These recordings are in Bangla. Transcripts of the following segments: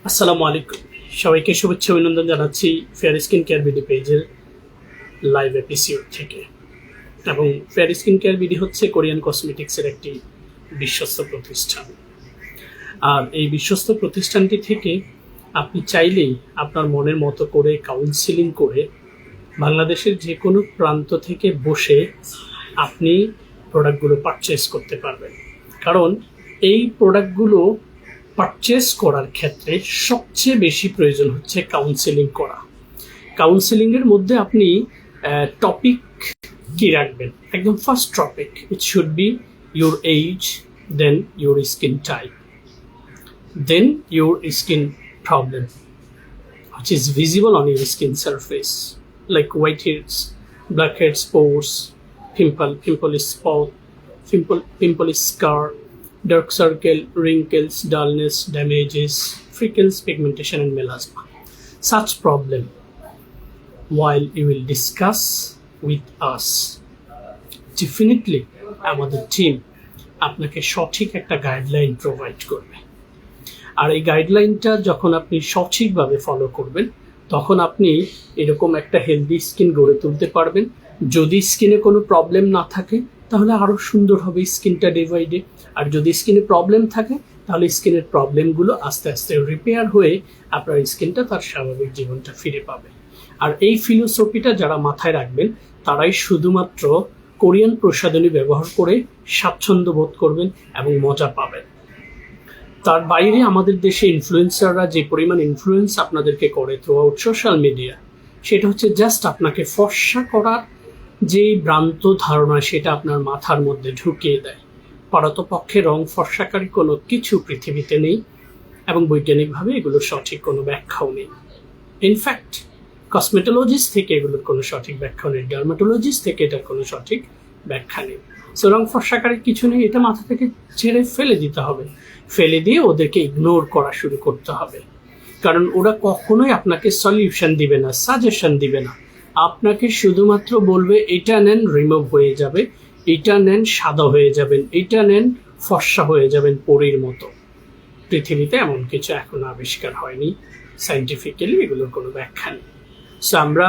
আসসালামু আলাইকুম। সবাইকে শুভেচ্ছা অভিনন্দন জানাচ্ছি ফেয়ার স্কিন কেয়ার বিডি পেজের লাইভ এপিসোড থেকে। এবং ফেয়ার স্কিন কেয়ার বিডি হচ্ছে কোরিয়ান কসমেটিক্সের একটি বিশ্বস্ত প্রতিষ্ঠান। আর এই বিশ্বস্ত প্রতিষ্ঠানটি থেকে আপনি চাইলেই আপনার মনের মতো করে কাউন্সিলিং করে বাংলাদেশের যে কোনো প্রান্ত থেকে বসে আপনি প্রোডাক্টগুলো পারচেস করতে পারবেন। কারণ এই প্রোডাক্টগুলো পারচেস করার ক্ষেত্রে সবচেয়ে বেশি প্রয়োজন হচ্ছে কাউন্সেলিং করা। কাউন্সেলিংয়ের মধ্যে আপনি টপিক কি রাখবেন? একদম first topic it should be your age, then your skin type, then your skin problem which is visible on your skin surface like whiteheads, blackheads, pores, pimple spot, pimple scar, dark circle, wrinkles, dullness, damages, freckles, pigmentation and melasma. Such problem while you will discuss with us, definitely আমাদের টিম আপনাকে সঠিক একটা গাইডলাইন প্রোভাইড করবে। আর এই গাইডলাইনটা যখন আপনি সঠিকভাবে ফলো করবেন তখন আপনি এরকম একটা হেলদি স্কিন গড়ে তুলতে পারবেন। যদি স্কিনে কোনো প্রবলেম না থাকে তাহলে আরও সুন্দর হবে স্কিনটা ডে বাই ডে। আর যদি স্কিনে প্রবলেম থাকে তাহলে স্কিনের প্রবলেমগুলো আস্তে আস্তে রিপেয়ার হয়ে আপনার স্কিনটা তার স্বাভাবিক জীবনটা ফিরে পাবে। আর এই ফিলোসফিটা যারা মাথায় রাখবেন তারাই শুধুমাত্র কোরিয়ান প্রসাধনী ব্যবহার করে স্বাচ্ছন্দ্য বোধ করবেন এবং মজা পাবেন। তার বাইরে আমাদের দেশে ইনফ্লুয়েন্সাররা যে পরিমাণ ইনফ্লুয়েন্স আপনাদেরকে করে থ্রু আউট সোশ্যাল মিডিয়া, সেটা হচ্ছে জাস্ট আপনাকে ফর্সা করার যে ভ্রান্ত ধারণা সেটা আপনার মাথার মধ্যে ঢুকিয়ে দেয়। পারতপক্ষে রং ফর্সাকারী কোনো কিছু পৃথিবীতে নেই এবং বৈজ্ঞানিকভাবে এগুলোর সঠিক কোনো ব্যাখ্যাও নেই। ইনফ্যাক্ট কসমেটোলজিস্ট থেকে এগুলোর কোনো সঠিক ব্যাখ্যা নেই, ডার্মাটোলজিস্ট থেকে এটার কোনো সঠিক ব্যাখ্যা নেই। সো রং ফর্সাকারী কিছু নেই, এটা মাথা থেকে ছেড়ে ফেলে দিতে হবে। ফেলে দিয়ে ওদেরকে ইগনোর করা শুরু করতে হবে। কারণ ওরা কখনোই আপনাকে সলিউশন দিবে না, সাজেশন দিবে না। আপনাকে শুধুমাত্র বলবে এটা নেন রিমুভ হয়ে যাবে, এটা নেন সাদা হয়ে যাবেন, এটা নেন ফর্সা হয়ে যাবেন পরীর মতো। পৃথিবীতে এমন কিছু এখনো আবিষ্কার হয়নি সাইন্টিফিক্যালি, এগুলোর কোনো ব্যাখ্যা নেই। সো আমরা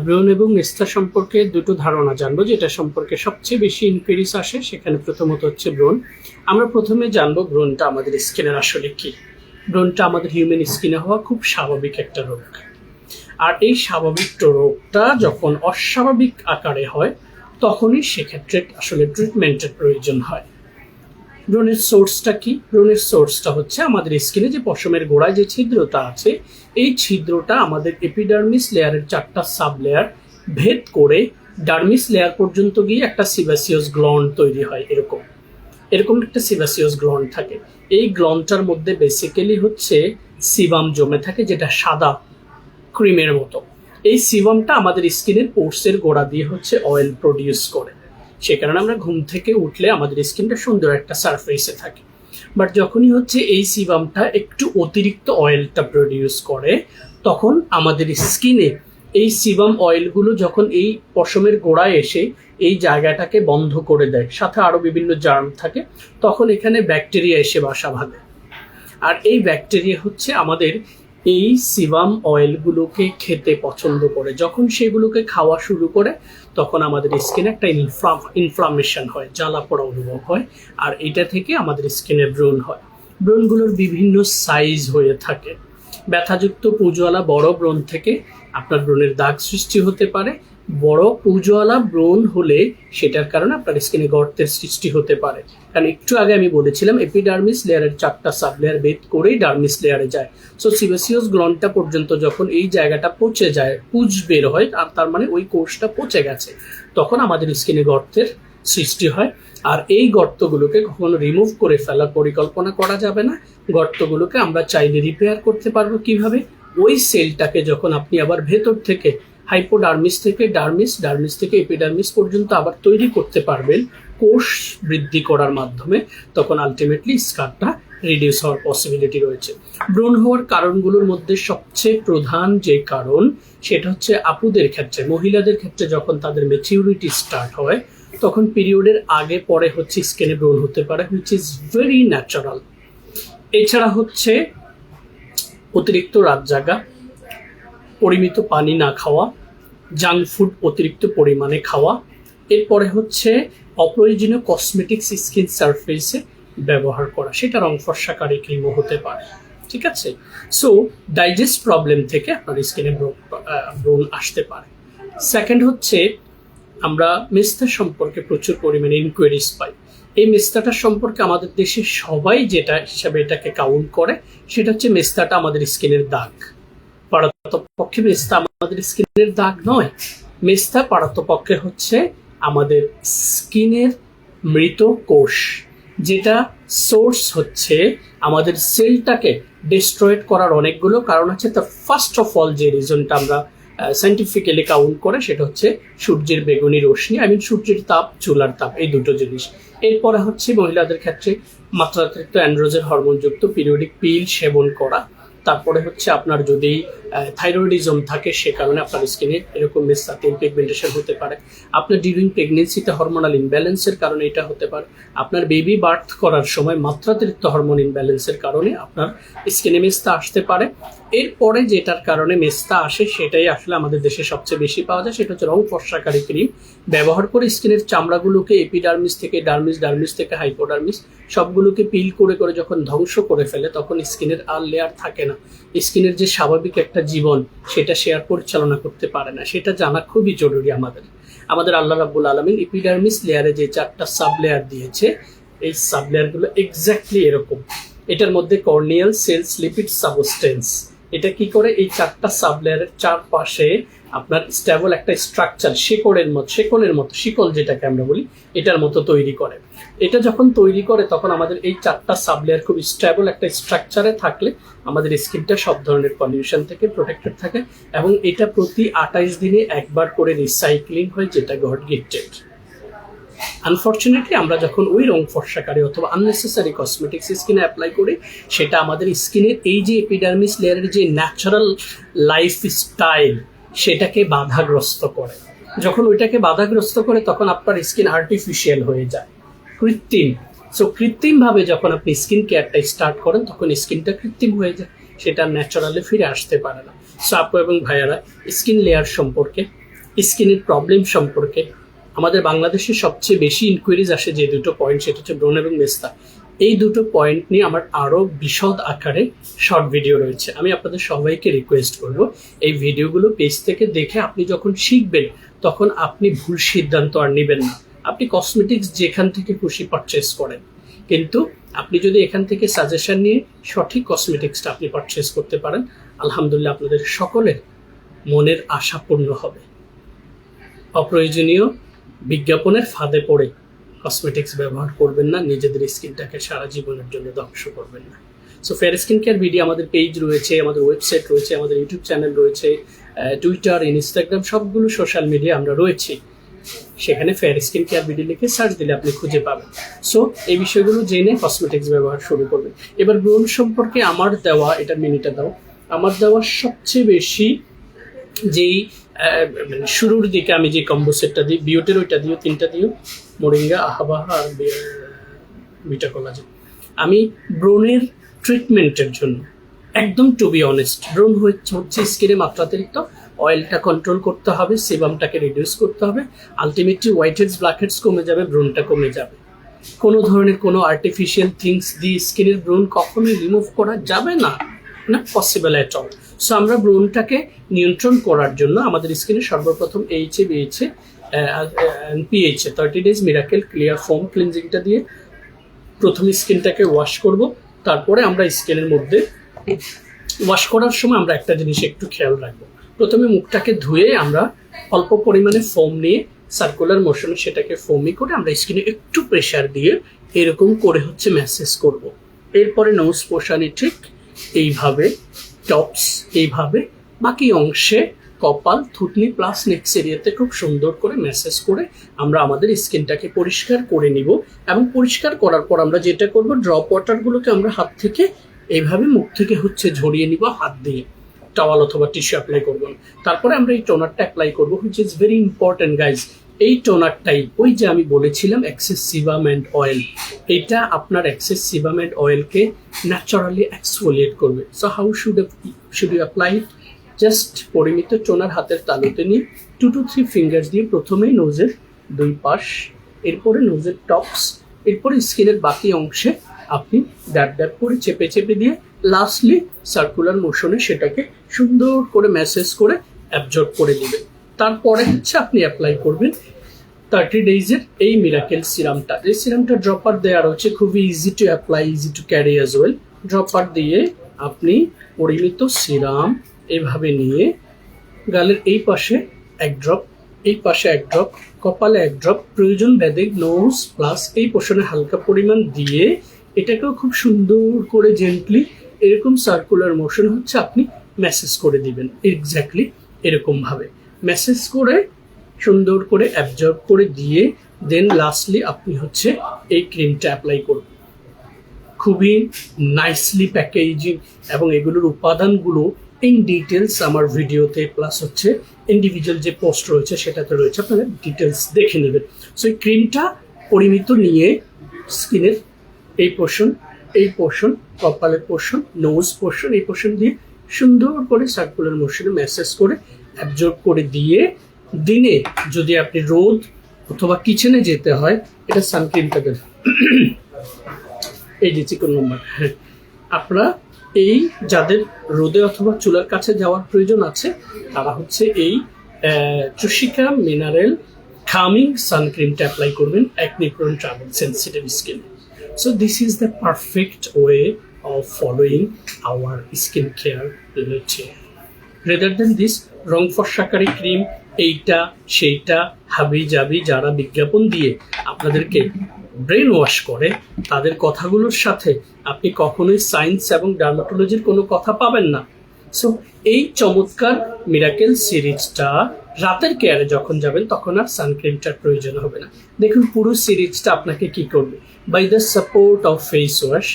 ব্রণ এবং নিস্তা সম্পর্কে দুটো ধারণা জানবো, যেটা সম্পর্কে সবচেয়ে বেশি ইনকোয়ারিজ আসে। সেখানে প্রথমত হচ্ছে ব্রণ। আমরা প্রথমে জানবো ব্রণটা আমাদের স্কিনের আসলে কি। ব্রণটা আমাদের হিউম্যান স্কিনে হওয়া খুব স্বাভাবিক একটা রোগ। আর এই স্বাভাবিক রোগটা যখন অস্বাভাবিক আকারে হয় তখনই সেক্ষেত্রে আসলে ট্রিটমেন্টের প্রয়োজন হয়। ব্রণের সোর্সটা কি? ব্রণের সোর্সটা হচ্ছে আমাদের স্কিনে যে পশমের গোড়ায় যে ছিদ্রটা আছে, এই ছিদ্রটা আমাদের এপিডার্মিস লেয়ারের 4টা সাব লেয়ার ভেদ করে ডার্মিস লেয়ার পর্যন্ত গিয়ে একটা সিবাসিয়াস গ্ল্যান্ড তৈরি হয়। এরকম একটা সিবাসিয়াস গ্ল্যান্ড থাকে। এই গ্ল্যান্ডটার মধ্যে বেসিক্যালি হচ্ছে সিবাম জমে থাকে, যেটা সাদা ক্রিমের মতো। এই সিবামটা আমাদের স্কিনের পোর্সের গোড়া দিয়ে হচ্ছে অয়েল প্রডিউস করে। সে কারণে আমরা ঘুম থেকে উঠলে আমাদের স্কিনটা সুন্দর একটা সারফেসে থাকে। বাট যখনই হচ্ছে এই সিবামটা একটু অতিরিক্ত অয়েলটা প্রডিউস করে, তখন আমাদের স্কিনে এই সিবাম অয়েলগুলো যখন এই পশমের গোড়ায় এসে এই জায়গাটাকে বন্ধ করে দেয়, সাথে আরও বিভিন্ন জার্ম থাকে, তখন এখানে ব্যাকটেরিয়া এসে বাসা বাঁধে। আর এই ব্যাকটেরিয়া হচ্ছে আমাদের এই সিবাম অয়েলগুলোকে খেতে পছন্দ করে। যখন সেগুলোকে খাওয়া শুরু করে তখন আমাদের স্কিনে একটা ইনফ্লামেশন হয়, জ্বালা পোড়া অনুভব হয়। আর এটা থেকে আমাদের স্কিনে ব্রণ হয়। ব্রণগুলোর বিভিন্ন সাইজ হয়ে থাকে। ব্যথাযুক্ত পুজোওয়ালা বড় ব্রণ থেকে আপনার ব্রণের দাগ সৃষ্টি হতে পারে। বড় পুজোওয়ালা ব্রণ হলে সেটার কারণে আপনার স্কিনে গর্তের সৃষ্টি হতে পারে। কারণ একটু আগে আমি বলেছিলাম এপিডার্মিস লেয়ারের 4টা সাব লেয়ার ভেদ করেই ডার্মিস লেয়ারে যায়। সো সিবাসিয়াস গ্ল্যান্ডটা পর্যন্ত যখন এই জায়গাটা পচে যায়, পুজ বের হয়, আর তার মানে ওই কোষটা পচে গেছে, তখন আমাদের স্কিনে গর্তের সৃষ্টি হয়। আর এই গর্তগুলোকে কখনো রিমুভ করে ফেলার পরিকল্পনা করা যাবে না। গর্তগুলোকে আমরা চাইলে রিপেয়ার করতে পারবো কিভাবে? ওই সেলটাকে যখন আপনি আবার ভেতর থেকে হাইপোডার্মিস থেকে ডার্মিস থেকে এপিডার্মিস পর্যন্ত আবার তৈরি করতে পারবেন কোষ বৃদ্ধি করার মাধ্যমে, তখন আলটিমেটলি স্কারটা রিডিউস হওয়ার পসিবিলিটি রয়েছে। ব্রণ হওয়ার কারণগুলোর মধ্যে সবচেয়ে প্রধান যে কারণ সেটা হচ্ছে আপুদের ক্ষেত্রে, মহিলাদের ক্ষেত্রে যখন তাদের ম্যাচিউরিটি স্টার্ট হয় তখন পিরিয়ডের আগে পরে হচ্ছে স্কিনে ব্রণ হতে পারে, হুইচ ইজ ভেরি ন্যাচারাল। এছাড়া হচ্ছে অতিরিক্ত রাত জাগা, পরিমিত পানি না খাওয়া, জাঙ্ক ফুড অতিরিক্ত পরিমাণে খাওয়া, এরপরে হচ্ছে অপ্রয়োজনীয় কসমেটিক্স স্কিন সারফেসে ব্যবহার করা, সেটা রং ফর্সাকারী ক্রিমও হতে পারে। ঠিক আছে, সো ডাইজেস্ট প্রবলেম থেকে আপনার স্কিনে ব্রণ আসতে পারে। সেকেন্ড হচ্ছে আমরা মেস্তা সম্পর্কে প্রচুর পরিমাণে ইনকোয়ারিজ পাই। এই মেস্তাটা সম্পর্কে আমাদের দেশে সবাই যেটা হিসাবে এটাকে কাউন্ট করে সেটা হচ্ছে মেস্তাটা আমাদের স্কিনের দাগ। পারতপক্ষে মেস্তা আমাদের স্কিনের দাগ নয়, মেস্তা পারতপক্ষে হচ্ছে আমাদের স্কিনের মৃত কোষ, যেটা সোর্স হচ্ছে আমাদের সেলটাকে ডিস্ট্রয়েড করার অনেকগুলো কারণ আছে। তো ফার্স্ট অফ অল যে রিজনটা আমরা সাইন্টিফিক্যালি কাউন্ট করে সেটা হচ্ছে সূর্যের বেগুনি রশ্মি, সূর্যের তাপ, চুলার তাপ, এই দুটো জিনিস। এরপরে হচ্ছে মহিলাদের ক্ষেত্রে মাত্রাতিরিক্ত অ্যান্ড্রোজেন হরমোনযুক্ত পিরিয়ডিক পিল সেবন করা। তারপরে হচ্ছে আপনার যদি থাইরয়েডিজম থাকে সে কারণে আপনার স্কিনে এরকম মেস্তাটিন পিগমেন্টেশন হতে পারে। আপনার ডিউরিং প্রেগনেন্সিতে হরমোনাল ইমব্যালেন্সের কারণে এটা হতে পারে। আপনার বেবি বার্থ করার সময় মাত্রাতিরিক্ত হরমোন ইমব্যালেন্সের কারণে আপনার স্কিনে মেস্তা আসতে পারে। এরপরে যেটার কারণে মেস্তা আসে সেটাই আসলে আমাদের দেশে সবচেয়ে বেশি পাওয়া যায়, সেটা হচ্ছে রং ফর্সাকারী ক্রিম ব্যবহার করে স্কিনের চামড়াগুলোকে এপিডার্মিস থেকে ডার্মিস, ডার্মিস থেকে হাইপোডার্মিস সবগুলোকে পিল করে করে যখন ধ্বংস করে ফেলে তখন স্কিনের আর লেয়ার থাকে না। স্কিনের যে স্বাভাবিক একটা জীবন সেটা শেয়ার পরিচালনা করতে পারে না, সেটা জানা খুবই জরুরি আমাদের আল্লাহ রাব্বুল আলামিন এপিডার্মিস লেয়ারে যে 4টা সাব লেয়ার দিয়েছে, এই সাব লেয়ারগুলো এক্স্যাক্টলি এরকম। এটার মধ্যে কর্নিয়াল সেলস লিপিড সাবস্টেন্স, এটা কি করে এই 4টা সাব লেয়ারের চারপাশে আপনার স্টেবল একটা স্ট্রাকচার শেকলের মতো শিকল যেটাকে আমরা বলি এটার মতো তৈরি করে। এটা যখন তৈরি করে তখন আমাদের এই 4টা সাব লেয়ার খুব স্টেবল একটা স্ট্রাকচারে থাকলে আমাদের স্কিনটা সব ধরনের পলিউশন থেকে প্রোটেক্টেড থাকে এবং এটা প্রতি 28 দিনে একবার করে রিসাইক্লিং হয়, যেটা গড গিফটেড। আনফর্চুনেটলি আমরা যখন ওই রং ফর্সাকারী অথবা আননেসেসারি কসমেটিক্স স্কিনে অ্যাপ্লাই করি সেটা আমাদের স্কিনের এই যে এপিডার্মিস লেয়ারের যে ন্যাচারাল লাইফ স্টাইল সেটাকে বাধাগ্রস্ত করে। যখন ওইটাকে বাধাগ্রস্ত করে তখন আপনার স্কিন আর্টিফিশিয়াল হয়ে যায়, কৃত্রিম। সো কৃত্রিমভাবে যখন আপনি স্কিন কেয়ারটা স্টার্ট করেন তখন স্কিনটা কৃত্রিম হয়ে যায়, সেটা ন্যাচারালি ফিরে আসতে পারে না। সো আপু এবং ভাইয়ারা, স্কিন লেয়ার সম্পর্কে, স্কিনের প্রবলেম সম্পর্কে আমাদের বাংলাদেশে সবচেয়ে বেশি ইনকোয়ারিজ আসে যে দুটো পয়েন্ট, সেটা হচ্ছে ব্রণ এবং মেস্তা। এই দুটো পয়েন্ট নিয়ে আমার আরও বিশদ আকারে শর্ট ভিডিও রয়েছে। আমি আপনাদের সবাইকে রিকোয়েস্ট করব এই ভিডিওগুলো পেজ থেকে দেখে আপনি যখন শিখবেন তখন আপনি ভুল সিদ্ধান্ত আর নেবেন না। আপনি কসমেটিক্স যেখান থেকে খুশি পারচেস করেন, কিন্তু আপনি যদি এখান থেকে সাজেশন নিয়ে সঠিক কসমেটিক্সটা আপনি পারচেস করতে পারেন, আলহামদুলিল্লাহ আপনাদের সকলের মনের আশা পূর্ণ হবে। অপ্রয়োজনীয় বিজ্ঞাপনের ফাঁদে পড়ে কসমেটিক্স ব্যবহার করবেন না, নিজেদের স্কিনটাকে সারা জীবনের জন্য ধ্বংস করবেন না। So fair skin care video আমাদের পেজ রয়েছে, আমাদের ওয়েবসাইট রয়েছে, আমাদের ইউটিউব চ্যানেল রয়েছে, টুইটার, ইনস্টাগ্রাম, সবগুলো সোশ্যাল মিডিয়া আমরা রয়েছি। সেখানে ফেয়ার স্কিন কেয়ার ভিডিও লিখে সার্চ দিলে আপনি খুঁজে পাবেন। সো এই বিষয়গুলো জেনে কসমেটিক্স ব্যবহার শুরু করবেন। এবার ব্রণ সম্পর্কে আমার দেওয়া, এটার মিনিটা দাও, আমার দেওয়া সবচেয়ে বেশি যেই শুরুর দিকে আমি যে কম্বো সেটটা দিই, বিউটের ওইটা দিও, 3টা দিও, মোরিঙ্গা, আহাবাহা আর বিটা কোলাজেন। আমি ব্রণের ট্রিটমেন্টের জন্য একদম টু বি অনেস্ট, ব্রণ হচ্ছে স্কিনে মাত্রাতিরিক্ত, অয়েলটা কন্ট্রোল করতে হবে, সেবামটাকে রিডিউস করতে হবে, ultimately white heads black heads কমে যাবে, ব্রণটা কমে যাবে। কোনো ধরনের কোনো আর্টিফিশিয়াল থিংস দিয়ে স্কিনের ব্রণ কখনোই রিমুভ করা যাবে না, না পসিবল অ্যাট অল। সো আমরা ব্রণটাকে নিয়ন্ত্রণ করার জন্য আমাদের স্কিনে সর্বপ্রথম AHA BHA PHA 30 days miracle clear foam ক্লিনজিংটা দিয়ে প্রথম স্কিনটাকে ওয়াশ করব। তারপরে আমরা স্কিনের মধ্যে ওয়াশ করার সময় আমরা একটা জিনিস একটু খেয়াল রাখবো, প্রথমে মুখটাকে ধুয়ে আমরা অল্প পরিমাণে ফোম নিয়ে সার্কুলার মোশনে সেটাকে ফোমি করে আমরা স্কিনে একটু প্রেশার দিয়ে এরকম করে হচ্ছে ম্যাসেজ করব। এরপরে নোজ পোর্শনে ঠিক এইভাবে, টপস এইভাবে, বাকি অংশে কপাল, থুতনি প্লাস নেক্স এরিয়াতে খুব সুন্দর করে ম্যাসেজ করে আমরা আমাদের স্কিনটাকে পরিষ্কার করে নিব। এবং পরিষ্কার করার পর আমরা যেটা করব, ড্রপ ওয়াটারগুলোকে আমরা হাত থেকে এইভাবে মুখ থেকে হচ্ছে ঝরিয়ে নিব হাত দিয়ে, টাওয়াল অথবা টিস্যু অ্যাপ্লাই করবো না। তারপরে আমরা এই টোনারটা অ্যাপ্লাই করবো, which is very important guys. এই টোনারটাই ওই যে আমি বলেছিলাম এক্সেস সিবাম অ্যান্ড অয়েল, এটা আপনার এক্সেস সিবাম অ্যান্ড অয়েলকে ন্যাচারালি এক্সফোলিয়েট করবে। So how should you apply it? Just পরিমিত টোনার হাতের তালুতে নিয়ে 2 to 3 ফিঙ্গার্স দিয়ে প্রথমেই নোজের 2 পাশ, এরপরে নোজের টপস, এরপরে স্কিনের বাকি অংশে আপনি ড্যাব ড্যাব করে চেপে চেপে দিয়ে লাস্টলি সার্কুলার মোশনে সেটাকে সুন্দর করে ম্যাসেজ করে অ্যাবজর্ব করে দিবেন। তারপরে হচ্ছে আপনি অ্যাপ্লাই করবেন 30 ডেইজের এই মিরাকেল সিরামটা। এই সিরামটা ড্রপার দেওয়া রয়েছে, খুবই easy to apply, easy to carry as well. Dropper দিয়ে আপনি পরিমিত সিরাম এভাবে নিয়ে গালের এই পাশে 1 ড্রপ, এই পাশে 1 ড্রপ, কপালে 1 ড্রপ, প্রয়োজন ভেদে নোজ প্লাস এই পোর্শনে হালকা পরিমাণ দিয়ে এটাকেও খুব সুন্দর করে জেন্টলি এরকম সার্কুলার মোশন হচ্ছে আপনি ম্যাসেজ করে দিবেন। এক্স্যাক্টলি এরকম ভাবে ম্যাসেজ করে সুন্দর করে অ্যাবজর্ব করে দিয়ে দেন লাস্টলি আপনি হচ্ছে এই ক্রিমটা অ্যাপ্লাই করবেন। খুবই নাইসলি প্যাকেজিং এবং এগুলোর উপাদানগুলো ইন ডিটেলস আমার ভিডিওতে প্লাস হচ্ছে ইন্ডিভিজুয়াল যে পোস্ট রয়েছে সেটাতে রয়েছে, আপনারা ডিটেলস দেখে নেবেন। সো এই ক্রিমটা পরিমিত নিয়ে স্কিনের এই পোর্শন, কপালের পোর্শন, নোজ পোর্শন, এই পোর্শন দিয়ে সুন্দর করে সার্কুলার মোশনে ম্যাসেজ করে অ্যাবজর্ব করে দিয়ে দিনে যদি আপনি রোদ অথবা কিচেনে যেতে হয়, এটা সানক্রিমটা দেন। এই যে চিকন নম্বর, হ্যাঁ, আপনারা এই যাদের রোদে অথবা চুলার কাছে যাওয়ার প্রয়োজন আছে তারা হচ্ছে এই চুশিকা মিনারেল কামিং সানক্রিমটা অ্যাপ্লাই করবেন acne prone travel sensitive skin. So this is the perfect way of following our skincare routine. Rather than this রং ফর্সাকারী ক্রিম এইটা সেইটা হাবি জাবি যারা বিজ্ঞাপন দিয়ে আপনাদেরকে ব্রেন ওয়াশ করে, তাদের কথাগুলোর সাথে আপনি কখনোই সায়েন্স এবং ডার্মাটোলজির কোনো কথা পাবেন না। সো এই চমৎকার মিরাকেল সিরিজটা রাতের কেয়ারে যখন যাবেন তখন আর সানক্রিমটার প্রয়োজন হবে না। দেখুন পুরো সিরিজটা আপনাকে কি করবে, by the support of face wash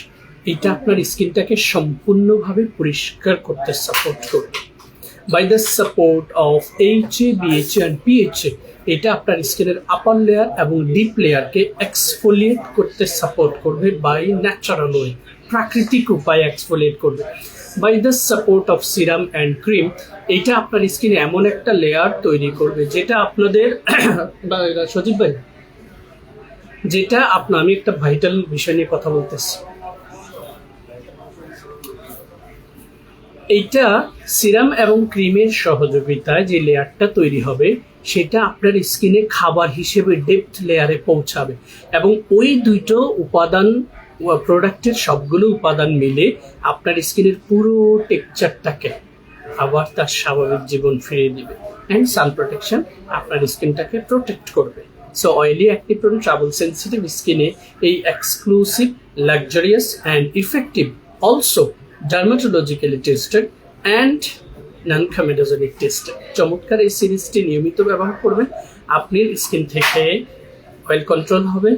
এটা আপনার স্কিনটাকে সম্পূর্ণভাবে পরিষ্কার করতে সাপোর্ট করবে। By the support of HA, BHA and PHA এটা আপনার স্কিনের আপার লেয়ার এবং ডিপ লেয়ারকে এক্সফোলিয়েট করতে সাপোর্ট করবে বাই ন্যাচারাল ওয়ে, প্রাকৃতিক উপায়ে এক্সফোলিয়েট করবে। By the support of serum and cream এটা আপনার স্কিনে এমন একটা লেয়ার তৈরি করবে যেটা আপনাদের সজীব ভাই, যেটা আপনার, আমি একটা ভাইটাল বিষয় নিয়ে কথা বলতেছি। এইটা সিরাম এবং ক্রিমের সহযোগিতায় যে লেয়ারটা তৈরি হবে সেটা আপনার স্কিনে খাবার হিসেবে ডেপথ লেয়ারে পৌঁছাবে এবং ওই দুটো উপাদান প্রোডাক্টের সবগুলো উপাদান মিলে আপনার স্কিনের পুরো টেক্সচারটাকে আবার তার স্বাভাবিক জীবন ফিরিয়ে দিবে অ্যান্ড সান প্রোটেকশন আপনার স্কিনটাকে প্রোটেক্ট করবে। So oily acne prone travel sensitive স্কিনে এই exclusive luxurious and effective also dermatologically tested and non comedogenic tested চমৎকার এই সিরিজটি নিয়মিত ব্যবহার করবেন। আপনার স্কিন থেকে অয়েল কন্ট্রোল হবে,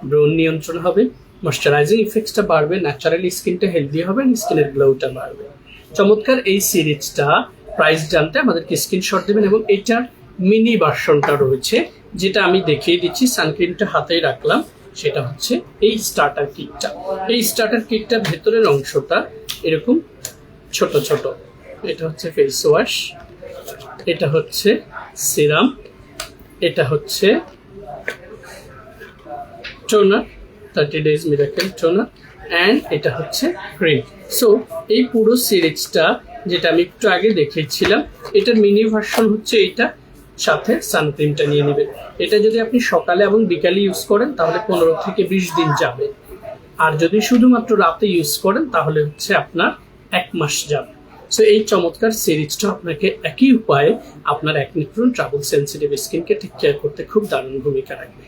ব্রণ নিয়ন্ত্রণ হবে, ময়শ্চারাইজিং ইফেক্টসটা বাড়বে, ন্যাচারালি স্কিনটা হেলদি হবে, স্কিনের গ্লোটা বাড়বে। চমৎকার এই সিরিজটা প্রাইস জানতে আমাদেরকে স্ক্রিনশট দেবেন এবং এটার মিনি ভার্সনটা রয়েছে যেটা আমি দেখিয়ে দিচ্ছি, সানক্রিমটা হাতেই রাখলাম, সেটা হচ্ছে এই স্টার্টার কিটটা। এই স্টার্টার কিটটার ভেতরের অংশটা এরকম ছোট ছোট, এটা হচ্ছে ফেস ওয়াশ, এটা হচ্ছে সিরাম, এটা হচ্ছে toner 30 days miracle toner and এটা হচ্ছে ক্রিম। সো এই পুরো সিরিজটা যেটা আমি একটু আগে দেখিয়েছিলাম এটার মিনি ভার্সন হচ্ছে এইটা, সাথে সানক্রিমটা নিয়ে নেবেন। এটা যদি আপনি সকালে এবং বিকালে ইউজ করেন তাহলে 15 থেকে 20 দিন যাবে, আর যদি শুধুমাত্র রাতে ইউজ করেন তাহলে হচ্ছে আপনার 1 মাস যাবে। সো এই চমৎকার সিরিজটা আপনাকে একই উপায়ে আপনার অ্যাকনি প্রোন ট্রাভেল সেন্সিটিভ স্কিনকে টেক কেয়ার করতে খুব দারুণ ভূমিকা রাখবে।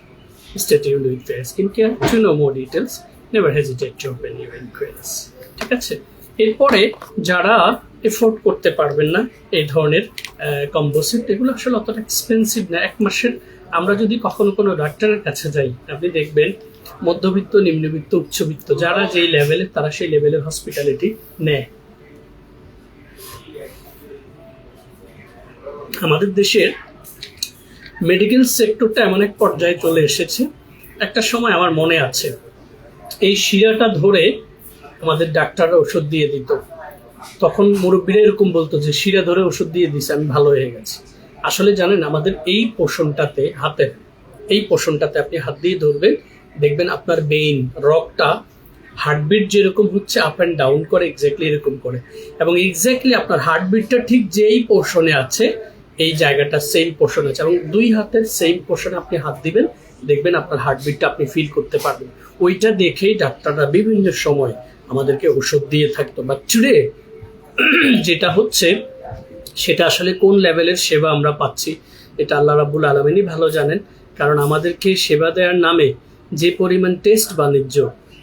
Stay tuned with Fair Skin Care to know more details. Never hesitate to open your inquiries. ঠিক আছে, এরপরে যারা এফোর্ড করতে পারবেন না এই ধরনের কম্বো সেট, এগুলো আসলে অতটা এক্সপেন্সিভ না। 1 মাসের আমরা যদি কখনো কোনো ডাক্তারের কাছে যাই, আপনি দেখবেন মধ্যবিত্ত, নিম্নবিত্ত, উচ্চবিত্ত যারা যেই লেভেলে তারা সেই লেভেলের হসপিটালিটি নেয়। আমাদের দেশের মেডিকেল সেক্টরটা এমন এক পর্যায়ে চলে এসেছে, একটা সময় আমার মনে আছে এই শিরাটা ধরে আমাদের ডাক্তাররা ওষুধ দিয়ে দিত। তখন মুরব্বীরা এরকম বলতো যে শিরা ধরে ওষুধ দিয়ে দিছে, আমি ভালো হয়ে গেছি। আসলে জানেন, আমাদের এই পোর্শনটাতে, হাতের এই পোর্শনটাতে আপনি হাত দিয়ে ধরবেন, দেখবেন আপনার বেইন রকটা হার্টবিট যেরকম হচ্ছে আপ অ্যান্ড ডাউন করে, এক্স্যাক্টলি এরকম করে। এবং এক্স্যাক্টলি আপনার হার্টবিটটা ঠিক যেই পোর্শনে আছে, এই জায়গাটা সেম পোর্শন আছে, এবং দুই হাতের সেম পোর্শনে আপনি হাত দিবেন, দেখবেন আপনার হার্টবিটটা আপনি ফিল করতে পারবেন। ওইটা দেখেই ডাক্তাররা বিভিন্ন সময় আমাদেরকে ওষুধ দিয়ে থাকতো। বাট টুডে যেটা হচ্ছে, সেটা আসলে কোন লেভেলের সেবা আমরা পাচ্ছি এটা আল্লাহ রাব্বুল আলামিনই ভালো জানেন। কারণ আমাদেরকে সেবা দেওয়ার নামে যে পরিমাণ টেস্ট বাণিজ্য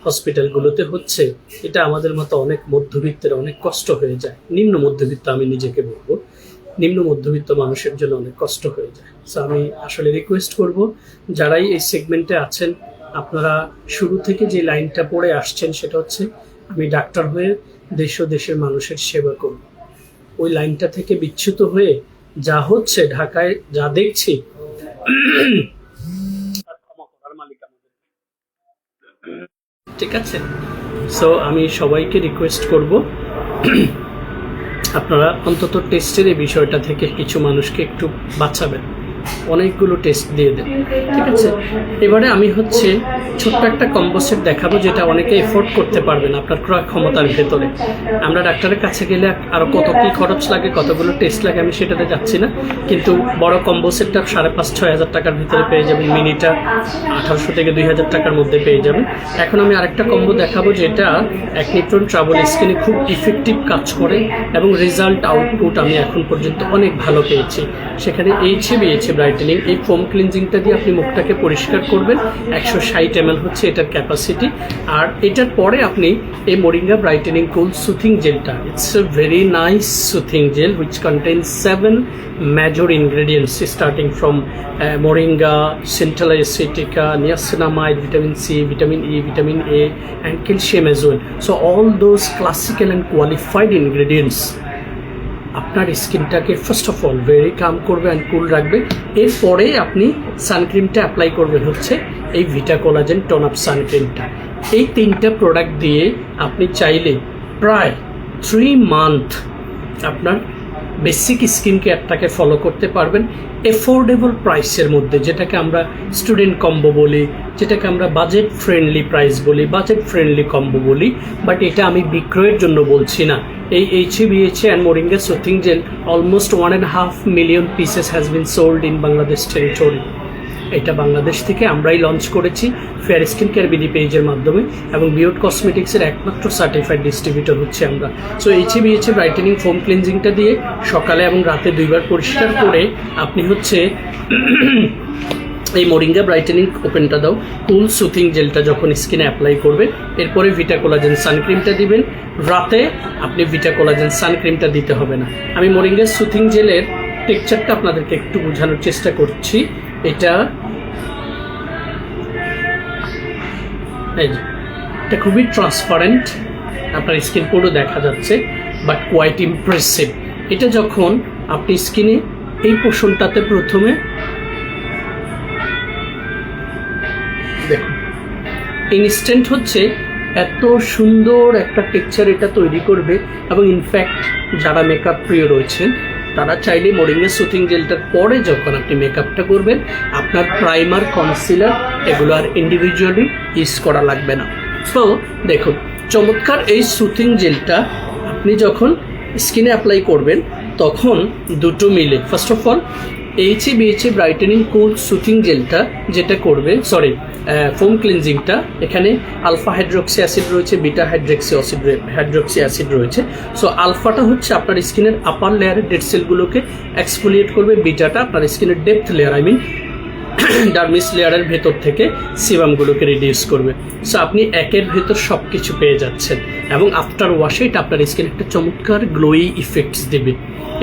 হসপিটালগুলোতে হচ্ছে, এটা আমাদের মতো অনেক মধ্যবিত্তের অনেক কষ্ট হয়ে যায়। নিম্ন মধ্যবিত্ত আমি নিজেকে বলবো, নিম্ন মধ্যবিত্ত মানুষের জন্য অনেক কষ্ট হয়ে যায়। সো আমি আসলে রিকোয়েস্ট করব, যারাই এই সেগমেন্টে আছেন, আপনারা শুরু থেকে যে লাইনটা পড়ে আসছেন, সেটা হচ্ছে আমি ডাক্তার হয়ে দেশ ও দেশের মানুষের সেবা করব। ওই লাইনটা থেকে বিচ্যুত হয়ে যা হচ্ছে, ঢাকায় যা দেখছি, ঠিক আছে। সো আমি সবাইকে রিকোয়েস্ট করব, আপনারা অন্তত টেস্টের এই বিষয়টা থেকে কিছু মানুষকে একটু বাঁচাবেন, অনেকগুলো টেস্ট দিয়ে দেন, ঠিক আছে। এবারে আমি হচ্ছে ছোট্ট একটা কম্বো সেট দেখাবো, যেটা অনেকে এফোর্ড করতে পারবেন আপনার ক্রয় ক্ষমতার ভেতরে। আমরা ডাক্তারের কাছে গেলে আরও কত কী খরচ লাগে, কতগুলো টেস্ট লাগে, আমি সেটাতে যাচ্ছি না। কিন্তু বড় কম্বো সেটটা 5,500-6,000 টাকার ভিতরে পেয়ে যাবেন, মিনিটা 1800 থেকে 2000 টাকার মধ্যে পেয়ে যাবেন। এখন আমি আরেকটা কম্বো দেখাবো, যেটা অ্যাকনিপ্রন ট্রাবল স্কিনে খুব ইফেক্টিভ কাজ করে, এবং রেজাল্ট আউটপুট আমি এখন পর্যন্ত অনেক ভালো পেয়েছি। সেখানে এইচএ ব্রাইটেনিং, এই ফোম ক্লিনজিংটা দিয়ে আপনি মুখটাকে পরিষ্কার করবেন। 160 ml হচ্ছে এটার ক্যাপাসিটি। আর এটার পরে আপনি এই মোরিঙ্গা ব্রাইটেনিং কুল সুথিং জেলটা, it's a very nice soothing gel which contains 7 major ingredients starting from moringa, centella asiatica, niacinamide, vitamin C, vitamin E, vitamin A and calcium as well. So all those classical and qualified ingredients আপনার স্কিনটাকে first of all very calm করবে অ্যান্ড কুল রাখবে। এরপরে আপনি সানক্রিমটা অ্যাপ্লাই করবেন হচ্ছে এই ভিটা কোলাজেন টোন আপ সানক্রিমটা। এই 3টা প্রোডাক্ট দিয়ে আপনি চাইলে প্রায় 3 মান্থ আপনার বেসিক স্কিন কেয়ারটাকে ফলো করতে পারবেন এফোর্ডেবল প্রাইসের মধ্যে, যেটাকে আমরা স্টুডেন্ট কম্বো বলি, যেটাকে আমরা বাজেট ফ্রেন্ডলি প্রাইস বলি, বাজেট ফ্রেন্ডলি কম্বো বলি। বাট এটা আমি বিক্রয়ের জন্য বলছি না। এই HA/BHA and moringa soothing jail almost 1.5 million pieces has been sold in Bangladesh territory. এটা বাংলাদেশ থেকে আমরাই লঞ্চ করেছি ফেয়ার স্কিন কেয়ার বিডি পেজের মাধ্যমে, এবং বিয়র্ড কসমেটিক্সের একমাত্র সার্টিফাইড ডিস্ট্রিবিউটর হচ্ছে আমরা। সো HA/BHA ব্রাইটেনিং ফোম ক্লিনজিংটা দিয়ে সকালে এবং রাতে 2 বার পরিষ্কার করে আপনি হচ্ছে এই মোরিঙ্গা ব্রাইটেনিং ওপেনটা দাও, কুল সুথিং জেলটা যখন স্কিনে অ্যাপ্লাই করবেন, এরপরে ভিটা কোলাজেন সানক্রিমটা দিবেন। রাতে আপনি ভিটা কোলাজেন সানক্রিমটা দিতে হবে না। আমি মোরিঙ্গা সুথিং জেলের টেক্সচারটা আপনাদেরকে একটু বোঝানোর চেষ্টা করছি। এটা খুবই ট্রান্সপারেন্ট, আপনার স্কিন পুরো দেখা যাচ্ছে, বাট কোয়াইট ইমপ্রেসিভ। এটা যখন আপনি স্কিনে এই পোর্শনটাতে প্রথমে দেখুন, ইনস্ট্যান্ট হচ্ছে এত সুন্দর একটা টেক্সচার এটা তৈরি করবে। এবং ইনফ্যাক্ট যারা মেকআপ প্রিয় রয়েছেন, তারা চাইলে মোরিঙ্গা সুথিং জেলটার পরে যখন আপনি মেকআপটা করবেন, আপনার প্রাইমার, কনসিলার এগুলো আর ইন্ডিভিজুয়ালি ইউজ করা লাগবে না। সো দেখুন, চমৎকার এই সুথিং জেলটা আপনি যখন স্কিনে অ্যাপ্লাই করবেন, তখন দুটো মিলে, first of all HA/BHA brightening cool soothing জেলটা যেটা করবে, ফোম ক্লিনজিংটা, এখানে আলফা হাইড্রক্সি অ্যাসিড রয়েছে, বিটা হাইড্রক্সি অ্যাসিড রয়েছে। সো আলফাটা হচ্ছে আপনার স্কিনের আপার লেয়ারের ডেড সেলগুলোকে এক্সফোলিয়েট করবে, বিটাটা আপনার স্কিনের ডেপথ লেয়ার, ডার্মিস লেয়ারের ভেতর থেকে সিবামগুলোকে রিডিউস করবে। সো আপনি একের ভেতর সব কিছু পেয়ে যাচ্ছেন, এবং আফটার ওয়াশে এটা আপনার স্কিন একটা চমৎকার গ্লোয়ি ইফেক্টস দেবে।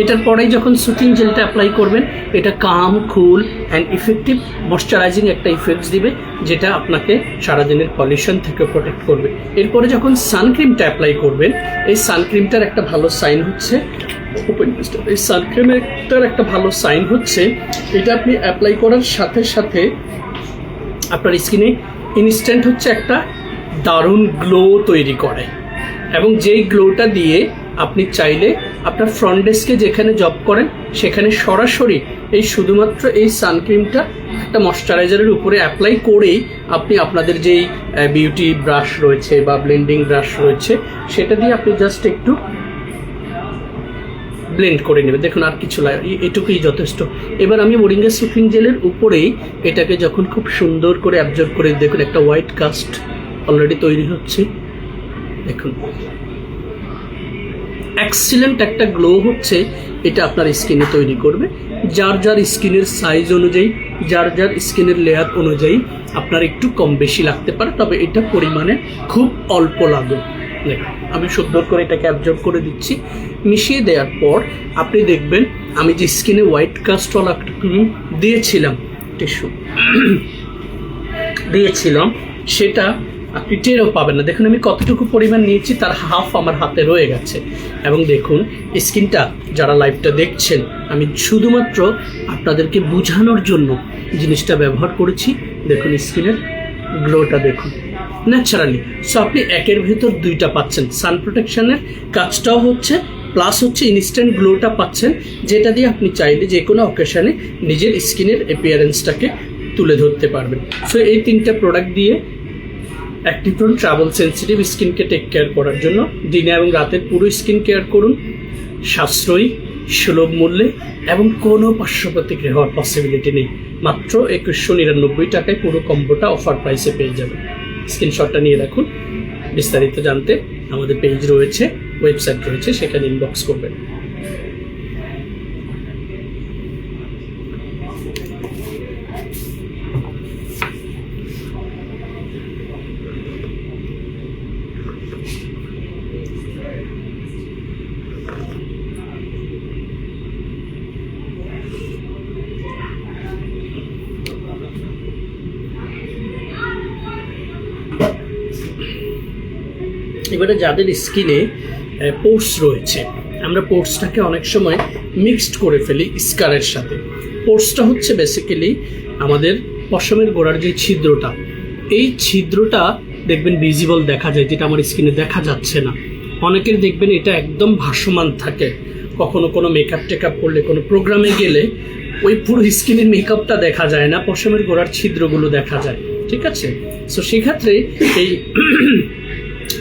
এটার পরেই যখন সুথিং জেলটা অ্যাপ্লাই করবেন, এটা কাম, কুল অ্যান্ড ইফেক্টিভ ময়শ্চারাইজিং একটা ইফেক্টস দিবে, যেটা আপনাকে সারাদিনের পলিউশন থেকে প্রোটেক্ট করবে। এরপরে যখন সানক্রিমটা অ্যাপ্লাই করবেন, এই সানক্রিমটার একটা ভালো সাইন হচ্ছে ওপেন মিস্টার, এই সানক্রিমের একটা ভালো সাইন হচ্ছে এটা আপনি অ্যাপ্লাই করার সাথে সাথে আপনার স্কিনে ইনস্ট্যান্ট হচ্ছে একটা দারুণ গ্লো তৈরি করে, এবং যেই গ্লোটা দিয়ে আপনি চাইলে আপনার ফ্রন্ট ডেস্কে যেখানে জব করেন সেখানে সরাসরি এই শুধুমাত্র এই সানক্রিমটা একটা ময়শ্চারাইজারের উপরে অ্যাপ্লাই করেই আপনি আপনাদের যেই বিউটি ব্রাশ রয়েছে বা ব্লেন্ডিং ব্রাশ রয়েছে সেটা দিয়ে আপনি জাস্ট একটু ব্লেন্ড করে নেবে। দেখুন আর কিছু লাগে, এটুকুই যথেষ্ট। এবার আমি মোরিঙ্গা সুফিং জেলের উপরেই এটাকে যখন খুব সুন্দর করে অ্যাবজর্ব করে, দেখুন একটা হোয়াইট কাস্ট অলরেডি তৈরি হচ্ছে, দেখুন এক্সিলেন্ট একটা গ্লো হচ্ছে, এটা আপনার স্কিনে তৈরি করবে। যার যার স্কিনের সাইজ অনুযায়ী, যার যার স্কিনের লেয়ার অনুযায়ী আপনার একটু কম বেশি লাগতে পারে, তবে এটা পরিমাণে খুব অল্প লাগবে। দেখুন আমি সুন্দর করে এটাকে অ্যাবজর্ব করে দিচ্ছি। মিশিয়ে দেওয়ার পর আপনি দেখবেন আমি যে স্কিনে হোয়াইট কাস্টওয়ালা একটা ক্রিম দিয়েছিলাম, টিস্যু দিয়েছিলাম, সেটা আপনি টেরও পাবেন না। দেখুন আমি কতটুকু পরিমাণ নিয়েছি, তার হাফ আমার হাতে রয়ে গেছে। এবং দেখুন স্কিনটা, যারা লাইভটা দেখছেন, আমি শুধুমাত্র আপনাদেরকে বোঝানোর জন্য জিনিসটা ব্যবহার করেছি। দেখুন স্কিনের গ্লোটা দেখুন ন্যাচারালি। সো আপনি একের ভেতর দুইটা পাচ্ছেন, সান প্রোটেকশনের কাজটাও হচ্ছে, প্লাস হচ্ছে ইনস্ট্যান্ট গ্লোটা পাচ্ছেন, যেটা দিয়ে আপনি চাইলে যে কোনো অকেশনে নিজের স্কিনের অ্যাপিয়ারেন্সটাকে তুলে ধরতে পারবেন। সো এই তিনটা প্রোডাক্ট দিয়ে অ্যাক্টিভ্রন ট্রাভেল সেন্সিটিভ স্কিনকে টেক কেয়ার করার জন্য দিনে এবং রাতের পুরো স্কিন কেয়ার করুন সাশ্রয়ী, সুলভ মূল্যে, এবং কোনো পার্শ্ব প্রতিক্রিয়া হওয়ার পসিবিলিটি নেই। মাত্র 2199 টাকায় পুরো কম্বোটা অফার প্রাইসে পেয়ে যাবেন। স্ক্রিনশটটা নিয়ে রাখুন। বিস্তারিত জানতে আমাদের পেজ রয়েছে, ওয়েবসাইট রয়েছে, সেখানে ইনবক্স করবেন। এবারে যাদের স্কিনে পোর্স রয়েছে, আমরা পোর্সটাকে অনেক সময় মিক্সড করে ফেলি স্কারের সাথে। পোর্সটা হচ্ছে বেসিক্যালি আমাদের পশমের গোড়ার যে ছিদ্রটা, এই ছিদ্রটা দেখবেন ভিজিবল দেখা যায়, যেটা আমার স্কিনে দেখা যাচ্ছে না। অনেকের দেখবেন এটা একদম ভাসমান থাকে, কখনো কোনো মেকআপ টেকআপ করলে, কোনো প্রোগ্রামে গেলে ওই পুরো স্কিনের মেকআপটা দেখা যায় না, পশমের গোড়ার ছিদ্রগুলো দেখা যায়, ঠিক আছে? সো সেক্ষেত্রে এই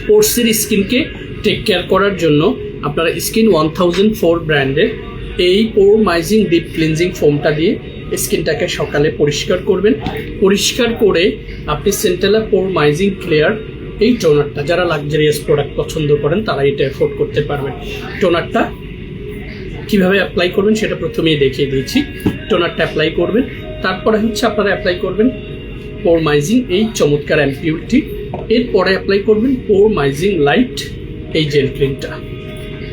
পোর্সের স্কিনকে টেক কেয়ার করার জন্য আপনারা স্কিন 1004 ব্র্যান্ডের এই পোরমাইজিং ডিপ ক্লিনজিং ফোমটা দিয়ে স্কিনটাকে সকালে পরিষ্কার করবেন। পরিষ্কার করে আপনি সেন্টেলা পোরমাইজিং ক্লিয়ার এই টোনারটা, যারা লাক্সারিয়াস প্রোডাক্ট পছন্দ করেন তারা এটা এফোর্ড করতে পারবেন। টোনারটা কীভাবে অ্যাপ্লাই করবেন সেটা প্রথমেই দেখিয়ে দিয়েছি। টোনারটা অ্যাপ্লাই করবেন, তারপরে হচ্ছে আপনারা অ্যাপ্লাই করবেন পোরমাইজিং এই চমৎকার অ্যাম্পিউলটি, এরপরে অ্যাপ্লাই করবেন পোরমাইজিং লাইট এই জেল ক্রিমটা,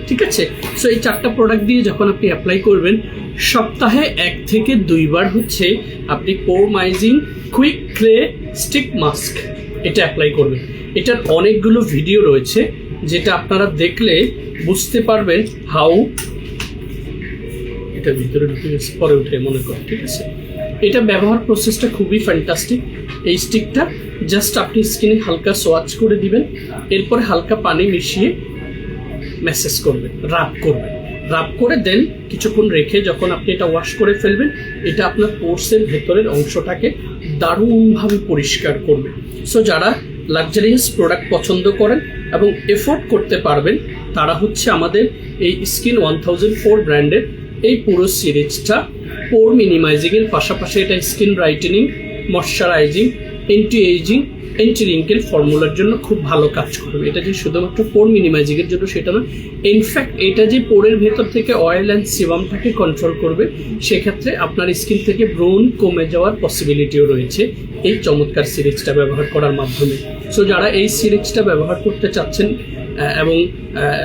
ঠিক আছে? সো এই চারটা প্রোডাক্ট দিয়ে যখন আপনি অ্যাপ্লাই করবেন, সপ্তাহে 1 থেকে 2 বার হচ্ছে আপনি পোরমাইজিং কুইক ক্লে স্টিক মাস্ক এটা অ্যাপ্লাই করবেন। এটার অনেকগুলো ভিডিও রয়েছে, যেটা আপনারা দেখলে বুঝতে পারবেন হাউ এটার ভিতরে পরে উঠে মনে করেন, ঠিক আছে? এটা ব্যবহার প্রসেসটা খুবই ফ্যান্টাস্টিক। এই স্টিকটা জাস্ট আপনি স্কিনে হালকা সোয়াচ করে দিবেন, এরপরে হালকা পানি মিশিয়ে ম্যাসেজ করবেন, রাব করবেন, রাব করে দেন কিছুক্ষণ রেখে যখন আপনি এটা ওয়াশ করে ফেলবেন, এটা আপনার পোর্সের ভেতরের অংশটাকে দারুণভাবে পরিষ্কার করবে। সো যারা লাক্সারিয়াস প্রোডাক্ট পছন্দ করেন এবং এফোর্ড করতে পারবেন, তারা হচ্ছে আমাদের এই স্কিন 1004 ব্র্যান্ডের এই পুরো সিরিজটা পোর মিনিমাইজিংয়ের পাশাপাশি এটা skin brightening, moisturising, anti ageing, anti wrinkle ফর্মুলার জন্য খুব ভালো কাজ করবে। এটা যে শুধুমাত্র পোর মিনিমাইজিংয়ের জন্য সেটা না, ইনফ্যাক্ট এটা যে পোরের ভেতর থেকে অয়েল অ্যান্ড সিবামটাকে কন্ট্রোল করবে, সেক্ষেত্রে আপনার স্কিন থেকে ব্রণ কমে যাওয়ার পসিবিলিটিও রয়েছে এই চমৎকার সিরিজটা ব্যবহার করার মাধ্যমে। সো যারা এই সিরিজটা ব্যবহার করতে চাচ্ছেন এবং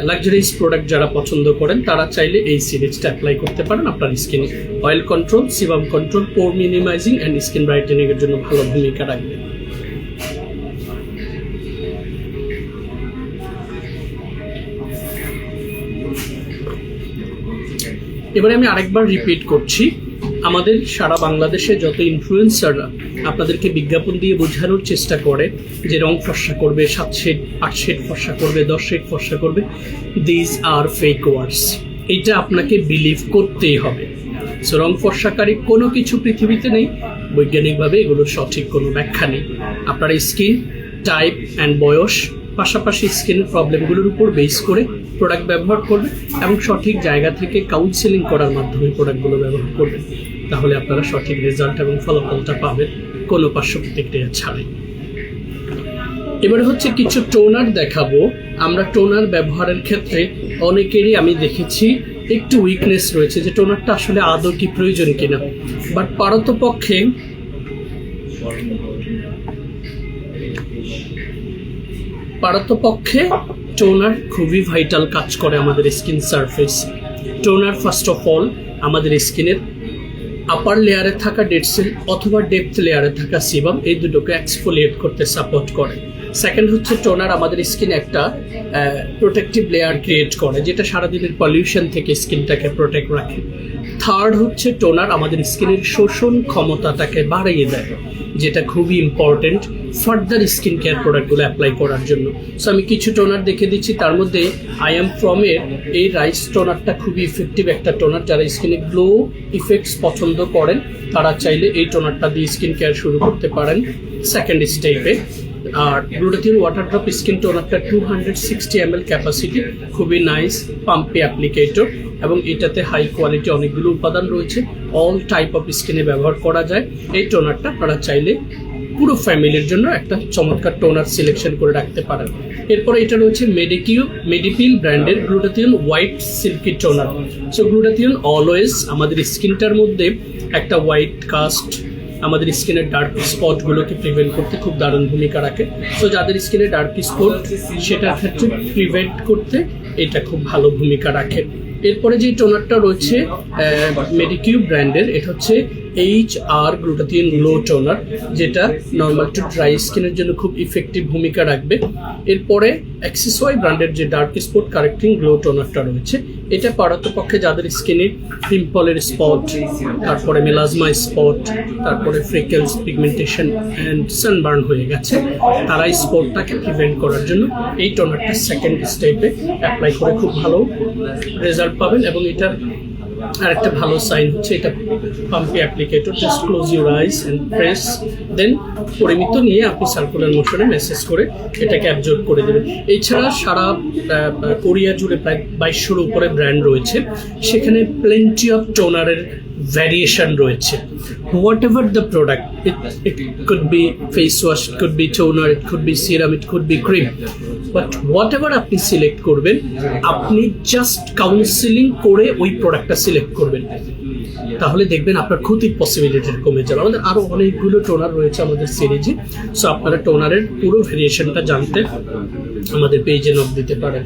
লাক্সারিয়াস প্রোডাক্ট যারা পছন্দ করেন, তারা চাইলে এই সিরিজটা অ্যাপ্লাই করতে পারেন আপনার স্কিনে। Oil control, sebum control, pore minimising and skin ব্রাইটেনিংয়ের জন্য ভালো ভূমিকা রাখবে। এবারে আমি আরেকবার রিপিট করছি, আমাদের সারা বাংলাদেশে যত ইনফ্লুয়েন্সাররা আপনাদেরকে বিজ্ঞাপন দিয়ে বোঝানোর চেষ্টা করে যে রং ফর্সা করবে, 7 শেড 8 শেড ফর্সা করবে, 10 শেড ফর্সা করবে, দিজ আর ফেক ওয়ার্ডস। এটা আপনাকে বিলিভ করতেই হবে। সো রং ফর্সাকারী কোনো কিছু পৃথিবীতে নেই, বৈজ্ঞানিকভাবে এগুলোর সঠিক কোনো ব্যাখ্যা নেই। আপনার স্কিন টাইপ অ্যান্ড বয়স, পাশাপাশি স্কিনের প্রবলেমগুলোর উপর বেস করে প্রোডাক্ট ব্যবহার করবে এবং সঠিক জায়গা থেকে কাউন্সেলিং করার মাধ্যমে প্রোডাক্টগুলো ব্যবহার করবেন, তাহলে আপনারা সঠিক রেজাল্ট এবং ফলাফলটা পাবেন কোনো পার্শ্ব প্রতিক্রিয়া ছাড়াই। এবারে হচ্ছে কিছু টোনার দেখাবো। আমরা টোনার ব্যবহারের ক্ষেত্রে অনেকেরই আমি দেখেছি একটু উইকনেস রয়েছে যে টোনারটা আসলে আদৌ কি প্রয়োজন কিনা, বাট পারতপক্ষে টোনার খুবই ভাইটাল কাজ করে আমাদের skin surface. Toner first of all আমাদের স্কিনের আপার লেয়ারে থাকা ডেড সেল অথবা ডেপথ লেয়ারে থাকা সিবাম, এই দুটোকে এক্সফোলিয়েট করতে সাপোর্ট করে। সেকেন্ড হচ্ছে টোনার আমাদের স্কিনে একটা প্রোটেক্টিভ লেয়ার ক্রিয়েট করে, যেটা সারাদিনের পলিউশন থেকে স্কিনটাকে প্রোটেক্ট রাখে। থার্ড হচ্ছে টোনার আমাদের স্কিনের শোষণ ক্ষমতাটাকে বাড়িয়ে দেয়, যেটা খুবই ইম্পর্টেন্ট ফার্দার স্কিন কেয়ার প্রোডাক্টগুলো অ্যাপ্লাই করার জন্য। সো আমি কিছু টোনার দেখে দিচ্ছি, তার মধ্যে আই এম ফ্রমের এই রাইস টোনারটা খুবই ইফেক্টিভ একটা টোনার। যারা স্কিনে গ্লো ইফেক্টস পছন্দ করেন তারা চাইলে এই টোনারটা দিয়ে স্কিন কেয়ার শুরু করতে পারেন সেকেন্ড স্টেপে। আর গ্লুটাথিয়ন ওয়াটার ড্রপ স্কিন টোনারটা 260 ml ক্যাপাসিটি, খুবই নাইস পাম্পি অ্যাপ্লিকেটর এবং এটাতে হাই কোয়ালিটি অনেকগুলো উপাদান রয়েছে, অল টাইপ অফ স্কিনে ব্যবহার করা যায়। এই টোনারটা আপনারা চাইলে পুরো ফ্যামিলির জন্য একটা চমৎকার টোনার সিলেকশন করে রাখতে পারেন। এরপরে এটা রয়েছে মেডিপিল ব্র্যান্ডের glutathione white silky toner. So glutathione always আমাদের স্কিনটার মধ্যে একটা হোয়াইট কাস্ট, আমাদের স্কিনের ডার্ক স্পটগুলোকে প্রিভেন্ট করতে খুব দারুণ ভূমিকা রাখে। সো যাদের স্কিনে ডার্ক স্পট সেটার ক্ষেত্রে প্রিভেন্ট করতে এটা খুব ভালো ভূমিকা রাখে। এরপরে যে টোনারটা রয়েছে মেডিকিউ ব্র্যান্ডের, এটা হচ্ছে HR গ্লুটাথিয়ন গ্লো টোনার, যেটা নর্মাল টু ড্রাই স্কিনের জন্য খুব ইফেক্টিভ ভূমিকা রাখবে। এরপরে অ্যাক্সেসওয়াই ব্র্যান্ডের যে ডার্ক স্পট কারেক্টিং গ্লো টোনারটা রয়েছে, এটা পারতপক্ষে যাদের স্কিনে পিম্পলের স্পট, তারপরে মেলাজমা স্পট, তারপরে ফ্রিকেলস, পিগমেন্টেশন অ্যান্ড সানবার্ন হয়ে গেছে, তারা এই স্পটটাকে প্রিভেন্ট করার জন্য এই টোনারটা সেকেন্ড স্টেপে অ্যাপ্লাই করে খুব ভালো রেজাল্ট পাবেন। এবং এটার আর একটা ভালো সাইন হচ্ছে এটা pumpy applicator, just close your eyes and press, then পরিমিত নিয়ে আপনি সার্কুলার মোশনে মেসেজ করে এটাকে অ্যাবজর্ব করে দেবেন। এছাড়া সারা কোরিয়া জুড়ে প্রায় 2200-র উপরে ব্র্যান্ড রয়েছে, সেখানে প্লেন্টি অফ টোনারের ভ্যারিয়েশন রয়েছে। Whatever the product, it could be face wash, it could be toner, it could be serum, it could be cream, but whatever আপনি সিলেক্ট করবেন, আপনি জাস্ট কাউন্সেলিং করে ওই প্রোডাক্টটা সিলেক্ট করবেন, তাহলে দেখবেন আপনার ক্ষতির পসিবিলিটি কমে যাবে। আমাদের আরো অনেকগুলো টোনার রয়েছে আমাদের সিরিজে, সো আপনারা টোনারের পুরো ভেরিয়েশনটা জানতে আমাদের পেজে নক দিতে পারেন।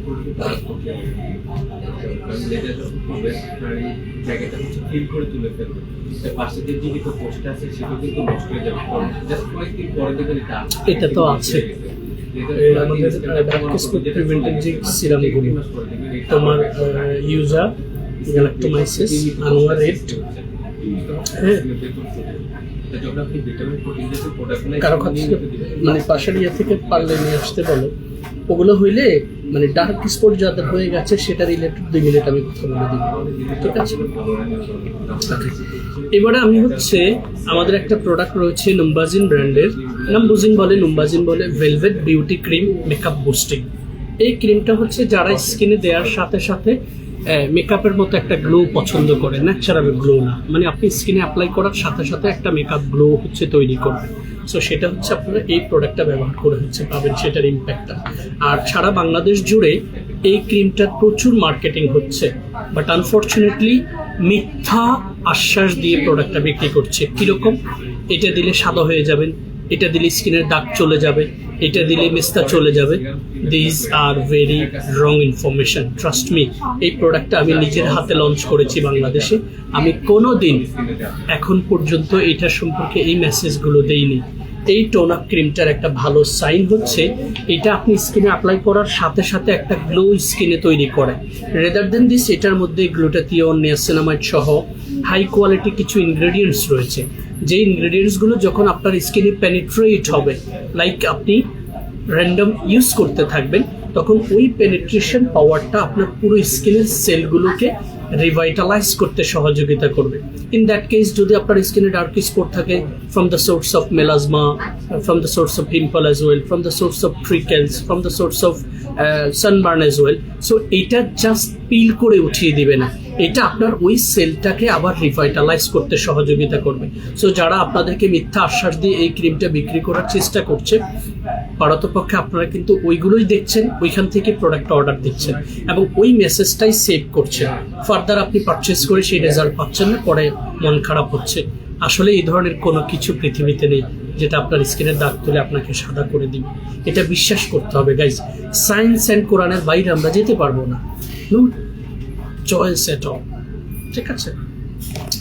এটা তো আছে আমাদের প্রিভেন্টিভ যে সিরামগুলো, তোমার ইউজা, গ্যালাক্টোমাইসিস, আনোয়ারেট, হ্যাঁ, কারো কাছে মানে পাশের ইয়ে থেকে পারলে নিয়ে আসতে বলো। ওগুলো হইলে মানে ডার্ক স্পট যাদের হয়ে গেছে সেটা রিলেটেড 2 মিনিট আমি কথা বলে দিব, ঠিক আছে? এবারে আমি হচ্ছে আমাদের একটা প্রোডাক্ট রয়েছে নুম্বাজিন ব্র্যান্ডের, নুম্বাজিন বলে velvet beauty cream makeup boosting. এই ক্রিমটা হচ্ছে যারা স্কিনে দেওয়ার সাথে সাথে মেকআপের মতো একটা গ্লো পছন্দ করে, ন্যাচারাল গ্লো না, মানে আপনি স্কিনে অ্যাপ্লাই করার সাথে সাথে একটা মেকআপ গ্লো হচ্ছে তৈরি করবে। সো সেটা হচ্ছে আপনারা এই প্রোডাক্টটা ব্যবহার করে হচ্ছে পাবেন সেটার ইম্প্যাক্টটা। আর সারা বাংলাদেশ জুড়ে এই ক্রিমটার প্রচুর মার্কেটিং হচ্ছে, বাট আনফর্চুনেটলি মিথ্যা আশ্বাস দিয়ে প্রোডাক্টটা বিক্রি করছে। কীরকম? এটা দিলে সাদা হয়ে যাবেন, এটা দিলে স্কিনের দাগ চলে যাবে, এটা দিলে মেস্তা চলে যাবে। This are very wrong information, trust me. এই প্রোডাক্টটা আমি নিজের হাতে লঞ্চ করেছি বাংলাদেশে, আমি কোনো দিন এখন পর্যন্ত এটা সম্পর্কে এই মেসেজগুলো দেইনি। এই টোন আপ ক্রিমটার একটা ভালো সাইন হচ্ছে এটা আপনি স্কিনে অ্যাপ্লাই করার সাথে সাথে একটা গ্লো স্কিনে তৈরি করে। রেদার দেন দিস, এটার মধ্যে গ্লুটাথিওন, নিয়াসিনামাইড সহ হাই কোয়ালিটি কিছু ইনগ্রেডিয়েন্টস রয়েছে, যে ইনগ্রেডিয়েন্টসগুলো যখন আপনার স্কিনে পেনিট্রেট হবে, লাইক আপনি র্যান্ডম ইউজ করতে থাকবেন, তখন ওই পেনিট্রেশন পাওয়ারটা আপনার পুরো স্কিনের সেলগুলোকে রিভাইটালাইজ করতে সহযোগিতা করবে। ইন দ্যাট কেস যদি আপনার স্কিনে ডার্ক স্পট থাকে, from the source of melasma, from the source of pimple as well, from the source of freckles, from the source of sunburn as well, so এটা জাস্ট পিল করে উঠিয়ে দিবে না, এটা আপনার ওই সেলটাকে আবার রিভাইটালাইজ করতে সহযোগিতা করবে। সো যারা আপনাদেরকে মিথ্যা আশ্বাস দিয়ে এই ক্রিমটা বিক্রি করার চেষ্টা করছে, পারতপক্ষে আপনারা কিন্তু ওইগুলোই দেখছেন, ওইখান থেকে প্রোডাক্ট অর্ডার দিচ্ছেন এবং ওই মেসেজটাই সেভ করছেন। ফার্দার আপনি পারচেস করে সেই রেজাল্ট পাচ্ছেন না, পরে মন খারাপ হচ্ছে। আসলে এই ধরনের কোনো কিছু পৃথিবীতে নেই যেটা আপনার স্কিনের দাগ তুলে আপনাকে সাদা করে দিবে। এটা বিশ্বাস করতে হবে গাইজ, সায়েন্স অ্যান্ড কোরআনের বাইরে আমরা যেতে পারবো না। নো চয়েস এট অল, ঠিক আছে।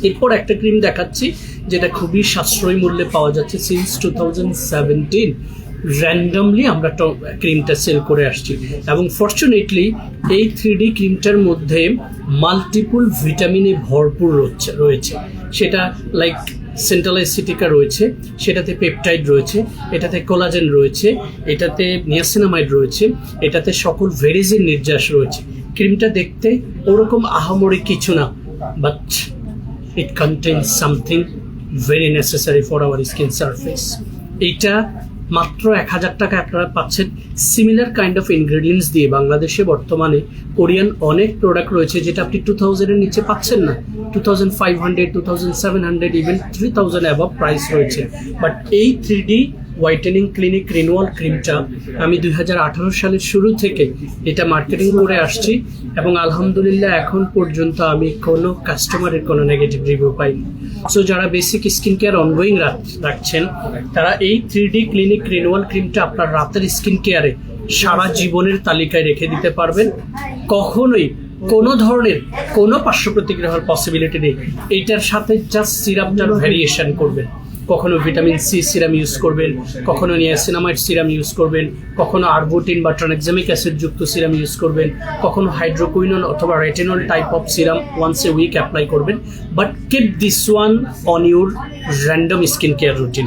এরপর একটা ক্রিম দেখাচ্ছি যেটা খুবই সাশ্রয়ী মূল্যে পাওয়া যাচ্ছে। সিন্স 2017 র্যান্ডমলি আমরা ক্রিমটা সেল করে আসছি এবং ফর্চুনেটলি এই 3D ক্রিমটার মধ্যে মাল্টিপল ভিটামিনে ভরপুর রয়েছে। সেটা লাইক সেন্ট্রালাইসিটিকা রয়েছে, সেটাতে পেপটাইড রয়েছে, এটাতে কোলাজেন রয়েছে, এটাতে নিয়াসিনামাইড রয়েছে, এটাতে সকল ভেরিজিন নির্যাস রয়েছে। ক্রিমটা দেখতে ওরকম আহামরি কিছু না, but it contains something very necessary for our skin surface. এইটা মাত্র 1000 টাকা আপনারা পাচ্ছেন। সিমিলার কাইন্ড অফ ইনগ্রেডিয়েন্টস দিয়ে বাংলাদেশে বর্তমানে কোরিয়ান অনেক প্রোডাক্ট রয়েছে যেটা আপনি 2000 এর নিচে পাচ্ছেন না। 2500, 2700, ইভেন 3000 অ্যাবভ প্রাইস রয়েছে। বাট এই 3D হোয়াইটেনিং ক্লিনিক রিনুয়াল ক্রিমটা আমি 2018 সালের শুরু থেকে এটা মার্কেটিং করে আসছি এবং আলহামদুলিল্লাহ এখন পর্যন্ত আমি কোনো কাস্টমারের কোনো নেগেটিভ রিভিউ পাইনি। সো যারা বেসিক স্কিন কেয়ার অনগোয়িং রাখছেন তারা এই 3D ক্লিনিক রিনুয়াল ক্রিমটা আপনার রাতের স্কিন কেয়ারে সারা জীবনের তালিকায় রেখে দিতে পারবেন। কখনোই কোনো ধরনের কোনো পার্শ্ব প্রতিক্রিয়া হওয়ার পসিবিলিটি নেই। এইটার সাথে জাস্ট সিরাপটার ভ্যারিয়েশন করবেন, কখনো ভিটামিন সি সিরাম ইউজ করবেন, কখনো নিয়াসিনামাইড সিরাম ইউজ করবেন, কখনো আরবুটিন বা ট্রানএক্সামিক অ্যাসিড যুক্ত সিরাম ইউজ করবেন, কখনো হাইড্রোকুইনন অথবা retinol type of serum once a week apply করবেন। But keep this one on your random skin care routine.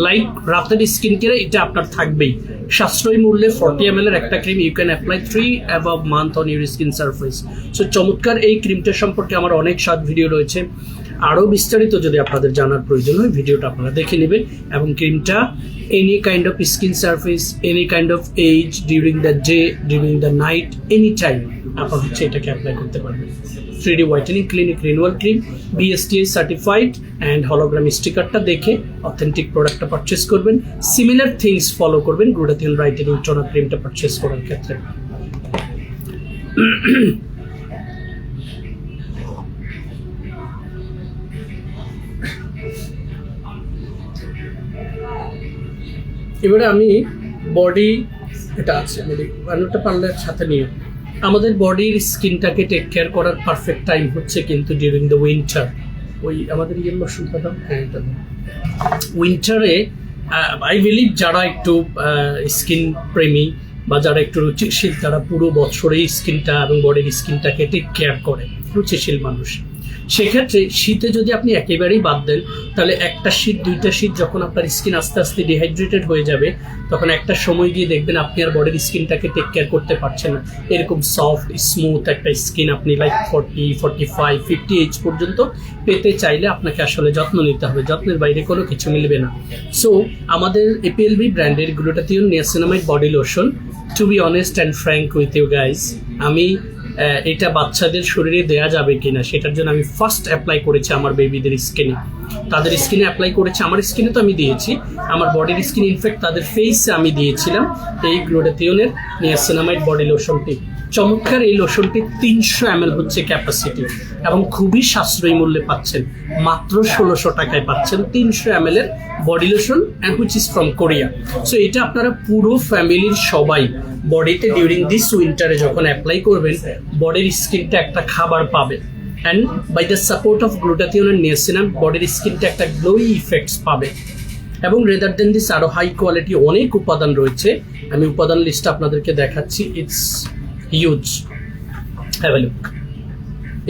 Like রাতের স্কিন কেয়ারে এটা আপনার থাকবেই। সাশ্রয়ী মূল্যে 40 ml একটা cream you can apply 3 above month on your skin surface. So চমৎকার এই ক্রিমটা সম্পর্কে আমার অনেক স্বাদ ভিডিও রয়েছে, আরও বিস্তারিত যদি আপনাদের জানার প্রয়োজন হয় ভিডিওটা আপনারা দেখে নেবেন। এবং ক্রিমটা any kind of skin surface, any kind of age, during the day, during the night, any time আপনার হচ্ছে এটাকে অ্যাপ্লাই করতে পারবেন। 3D whitening clinic renewal cream, BSTA certified and hologram স্টিকারটা দেখে অথেন্টিক প্রোডাক্টটা পারচেস করবেন। সিমিলার থিংস ফলো করবেন গ্লুটাথিওন ব্রাইটেনিং টোনার ক্রিমটা পারচেস করার ক্ষেত্রে। এবারে আমি বডি, এটা আছে বানোটা পার্লার সাথে নিয়ে আমাদের বডির স্কিনটাকে টেক কেয়ার করার পারফেক্ট টাইম হচ্ছে কিন্তু ডিউরিং দ্য উইন্টার। ওই আমাদের ইয়ের লোশনটা দাও, হ্যাঁ এটা দাও। উইন্টারে আই বিলিভ যারা একটু স্কিন প্রেমী বা যারা একটু রুচিশীল তারা পুরো বছরেই স্কিনটা এবং বডির স্কিনটাকে টেক কেয়ার করে, রুচিশীল মানুষ। সেক্ষেত্রে শীতে যদি আপনি একেবারেই বাদ দেন তাহলে একটা শীত, দুইটা শীত যখন আপনার স্কিন আস্তে আস্তে ডিহাইড্রেটেড হয়ে যাবে তখন একটা সময় গিয়ে দেখবেন আপনি আর বডির স্কিনটাকে টেক কেয়ার করতে পারছেন না। এরকম সফট স্মুথ একটা স্কিন আপনি লাইক 40, 45, 50 এজ পর্যন্ত পেতে চাইলে আপনাকে আসলে যত্ন নিতে হবে, যত্নের বাইরে কোনো কিছু মিলবে না। সো আমাদের APLB ব্র্যান্ডের glutathione niacinamide body lotion, to be honest and frank with you guys, আমি এটা বাচ্চাদের শরীরে দেয়া যাবে কিনা সেটার জন্য আমি ফার্স্ট অ্যাপ্লাই করেছি আমার বেবিদের স্কিনে, তাদের স্কিনে অ্যাপ্লাই করেছি, আমার স্কিনে তো আমি দিয়েছি, আমার বডির স্কিন ইনফ্যাক্ট তাদের ফেসে আমি দিয়েছিলাম এই গ্লুটাথিওনের নিয়াসিনামাইড বডি লোশনটি। চমৎকার এই লোশনটি 300 ml হচ্ছে ক্যাপাসিটি এবং খুবই সাশ্রয়ী মূল্যে পাচ্ছেন, মাত্র 1600 টাকায় পাচ্ছেন 300 ml এর body lotion and which is from Korea. So এটা আপনারা পুরো ফ্যামিলির সবাই বডিতে ডিউরিং দিস উইন্টারে যখন অ্যাপ্লাই করবেন বডির স্কিনটা একটা খাবার পাবে and by the support of glutathione and niacinamide বডির স্কিনটা একটা গ্লোই ইফেক্টস পাবে। এবং রেদার দেন দিস আরও হাই কোয়ালিটি অনেক উপাদান রয়েছে। আমি উপাদান লিস্টটা আপনাদেরকে দেখাচ্ছি, it's huge. Have a look.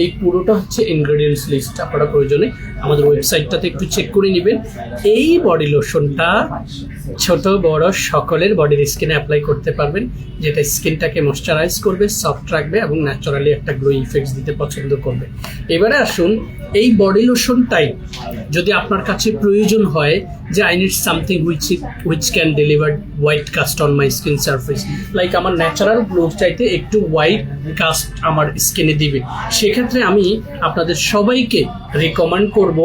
এই পুরোটা হচ্ছে ইনগ্রেডিয়েন্টস লিস্ট, আপনারা প্রয়োজনে আমাদের ওয়েবসাইটটাতে একটু চেক করে নেবেন। এই বডি লোশনটা ছোট বড় সকলের বডির স্কিনে অ্যাপ্লাই করতে পারবেন, যেটা স্কিনটাকে ময়শ্চারাইজ করবে, সফট রাখবে এবং ন্যাচারালি একটা গ্লো ইফেক্টস দিতে পছন্দ করবে। এবারে আসুন, এই বডি লোশনটাই যদি আপনার কাছে প্রয়োজন হয় যে I need something which can deliver white caste on my skin surface, like আমার ন্যাচারাল গ্লো চাইতে একটু হোয়াইট কাস্ট আমার স্কিনে দিবে, সেক্ষেত্রে আমি আপনাদের সবাইকে রিকমেন্ড করব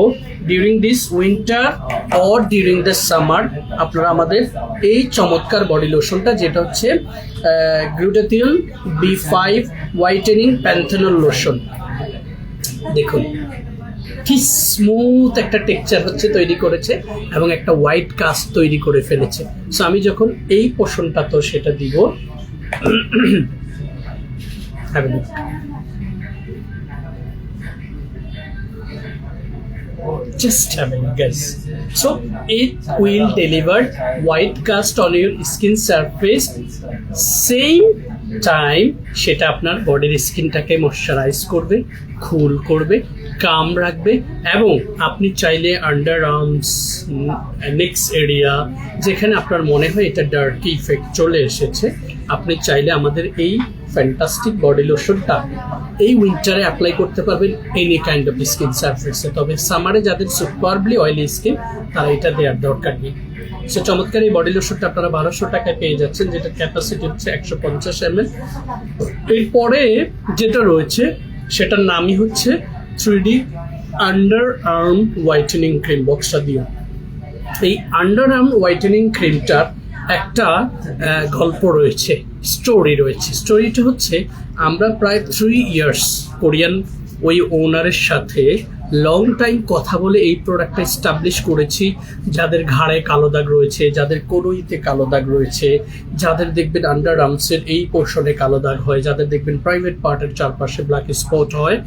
during this winter or during the summer আপনারা আমাদের এই চমৎকার বডি লোশনটা, যেটা হচ্ছে গ্লুটাথিয়ন B5 হোয়াইটেনিং প্যান্থেনল লোশন। দেখুন কি স্মুথ একটা টেক্সচার হচ্ছে তৈরি করেছে এবং একটা হোয়াইট কাস্ট তৈরি করে ফেলেছে। সো আমি যখন এই পোষণটা তো সেটা দিব, have a look. Just have a look, guys. So it will deliver white cast on your skin surface, same time সেটা আপনার বডির স্কিনটাকে ময়শ্চারাইজ করবে, কুল করবে, কাম রাখবে এবং আপনি চাইলে আন্ডার আর্মস, নেক্স এরিয়া যেখানে আপনার মনে হয় এটা ডার্টি ইফেক্ট চলে এসেছে, আপনি চাইলে আমাদের এই ফ্যান্টাস্টিক বডি লোশনটা এই উইন্টারে অ্যাপ্লাই করতে পারবেন এনি কাইন্ড অফ স্কিন সারফেসে। তবে সামারে যাদের সুপারবলি অয়েলি স্কিন তারা এটা দেওয়ার দরকার নেই। সো চমৎকার এই বডি লোশনটা আপনারা 1200 টাকায় পেয়ে যাচ্ছেন, যেটা ক্যাপাসিটি হচ্ছে 150 ml। এরপরে যেটা রয়েছে সেটার নামই হচ্ছে 3D under arm whitening cream. বক্সটা দিও। এই আন্ডার আর্ম হোয়াইটেনিং ক্রিমটার একটা গল্প রয়েছে, স্টোরি রয়েছে। স্টোরিটা হচ্ছে আমরা প্রায় 3 ইয়ার্স কোরিয়ান ওই ওনারের সাথে লং টাইম কথা বলে এই প্রোডাক্টটা এস্টাবলিশ করেছি। যাদের ঘাড়ে কালো দাগ রয়েছে, যাদের কোনোইতে কালো দাগ রয়েছে, যাদের দেখবেন আন্ডার আর্মসের এই পোর্শনে কালো দাগ হয়, যাদের দেখবেন প্রাইভেট পার্টের চারপাশে ব্ল্যাক স্পট হয়,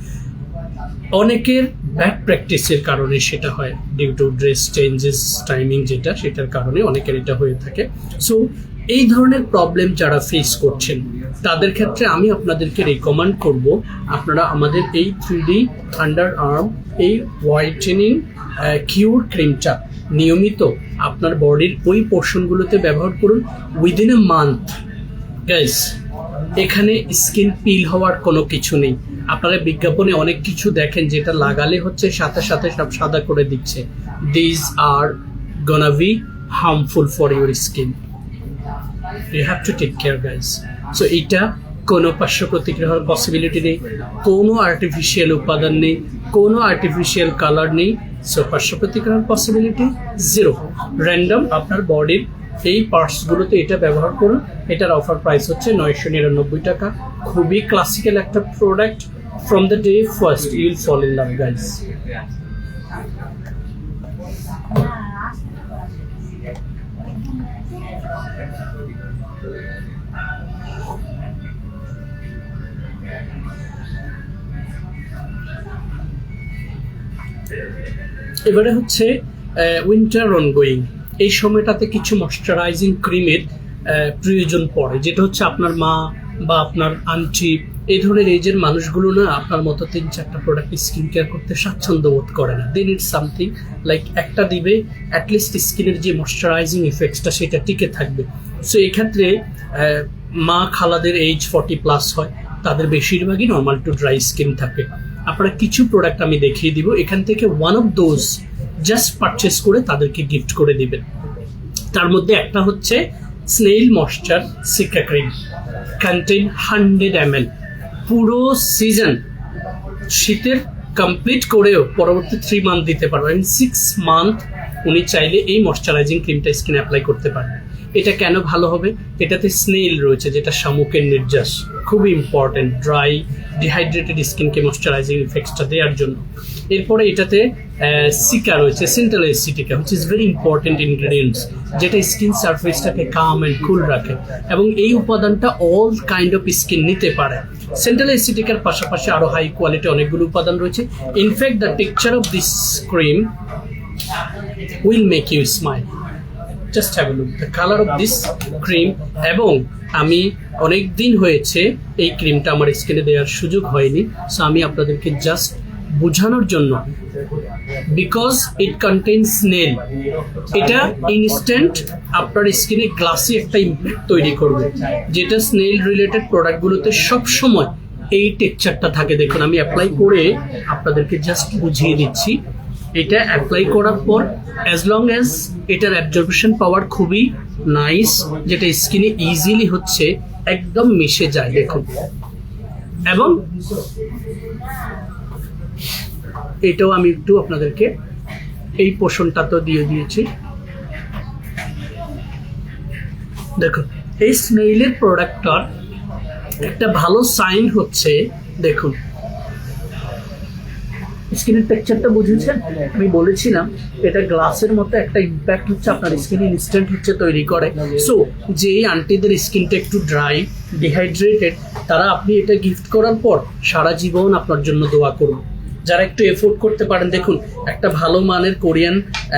অনেকের ব্যাড প্র্যাকটিসের কারণে সেটা হয়, due to dress changes timing যেটা, সেটার কারণে অনেকের এটা হয়ে থাকে। সো এই ধরনের প্রবলেম যারা ফেস করছেন তাদের ক্ষেত্রে আমি আপনাদেরকে রেকমেন্ড করব আপনারা আমাদের এই 3D আন্ডার আর্ম এই হোয়াইটেনিং কিউর ক্রিমটা নিয়মিত আপনার বডির ওই পোর্শনগুলোতে ব্যবহার করুন। উইদিন এ মান্থ গাইস, এখানে স্কিন পিল হওয়ার কোনো কিছু নেই। আপনারা বিজ্ঞাপনে অনেক কিছু দেখেন যেটা লাগালে হচ্ছে সাথে সাথে সব সাদা করে দিচ্ছে। This are gonna be harmful for your skin. You have to take care guys. So এইটা কোনো পার্শ্ব প্রতিক্রিয়া হওয়ার পসিবিলিটি নেই, কোনো আর্টিফিশিয়াল উপাদান নেই, কোনো আর্টিফিশিয়াল কালার নেই। সো পার্শ্ব প্রতিক্রিয়ার পসিবিলিটি 0। র্যান্ডম আপনার বডির এই পার্টসগুলোতে এটা ব্যবহার করুন। এটার অফার প্রাইস হচ্ছে 999 টাকা। খুবই ক্লাসিক্যাল একটা product. From the day first you will fall in love guys. এবারে হচ্ছে উইন্টার অনগোয়িং, এই সময়টাতে কিছু ময়শ্চারাইজিং ক্রিমের প্রয়োজন পড়ে, যেটা হচ্ছে আপনার মা বা আপনার আন্টি এই ধরনের এজের মানুষগুলো না আপনার মতো 3-4টা প্রোডাক্ট স্কিন কেয়ার করতে স্বাচ্ছন্দ্য বোধ করে না। দে নিড সামথিং লাইক একটা দিবে, অ্যাটলিস্ট স্কিনের যে ময়শ্চারাইজিং ইফেক্টসটা সেটা টিকে থাকবে। সো এক্ষেত্রে মা খালাদের এজ 40+ হয়, তাদের বেশিরভাগই নর্মাল টু ড্রাই স্কিন থাকে। আপনারা কিছু প্রোডাক্ট আমি দেখিয়ে দিব, এখান থেকে one of those just purchase করে তাদেরকে গিফট করে দিবেন। তার মধ্যে একটা হচ্ছে snail moisture seeker cream, contain 100 ml। পুরো সিজন শীতের কমপ্লিট করেও পরবর্তী 3 মান্থ দিতে পারবেন। 6 মান্থ উনি চাইলে এই ময়শ্চারাইজিং ক্রিমটা স্কিনে অ্যাপ্লাই করতে পারবেন। এটা কেন ভালো হবে? এটাতে স্নেইল রয়েছে, যেটা শামুকের নির্যাস, খুবই ইম্পর্টেন্ট ড্রাই ডিহাইড্রেটেড স্কিনকে ময়শ্চারাইজিং ইফেক্টসটা দেওয়ার জন্য। এরপরে এটাতে সিকা রয়েছে, centella asiatica, which is very important ingredients, যেটা স্কিন সারফেসটাকে কাম অ্যান্ড কুল রাখে এবং এই উপাদানটা অল কাইন্ড অফ স্কিন নিতে পারে। সেন্ট্রাল এসিটিকার পাশাপাশি আরও হাই কোয়ালিটি অনেকগুলো উপাদান রয়েছে। In fact the texture of this cream will make you smile. Just have a look the colour of this cream. এবং আমি অনেক দিন হয়েছে এই ক্রিমটা আমার স্কিনে দেওয়ার সুযোগ হয়নি, সো আমি আপনাদেরকে জাস্ট বোঝানোর জন্য, বিকজ ইট কন্টেইনস স্নেল, এটা ইনস্ট্যান্ট আপনার স্কিনে গ্লাসি একটা ইম্প্যাক্ট তৈরি করবে, যেটা স্নেল রিলেটেড প্রোডাক্টগুলোতে সবসময় এই টেক্সচারটা থাকে। দেখুন আমি অ্যাপ্লাই করে আপনাদেরকে জাস্ট বুঝিয়ে দিচ্ছি। এটা অ্যাপ্লাই করার পর অ্যাজ লং অ্যাজ এটার অ্যাবজর্পশন পাওয়ার খুবই নাইস, যেটা স্কিনে ইজিলি হচ্ছে একদম মিশে যায় দেখুন। এবং এটাও আমি একটু আপনাদেরকে এই পোষণটা তো দিয়ে দিয়েছি। দেখুন এই স্নেইলের প্রোডাক্টটার একটা ভালো সাইন হচ্ছে, দেখুন স্কিনের টেক্সচারটা বুঝেছেন? আমি বলেছিলাম এটা গ্লাসের মতো একটা ইম্প্যাক্ট হচ্ছে আপনার স্কিনে ইনস্ট্যান্ট হচ্ছে তৈরি করে। সো যেই আন্টিদের স্কিনটা একটু ড্রাই, ডিহাইড্রেটেড, তারা আপনি এটা গিফট করার পর সারা জীবন আপনার জন্য দোয়া করুন। যারা একটু এফোর্ড করতে পারেন, দেখুন একটা ভালো মানের কোরিয়ান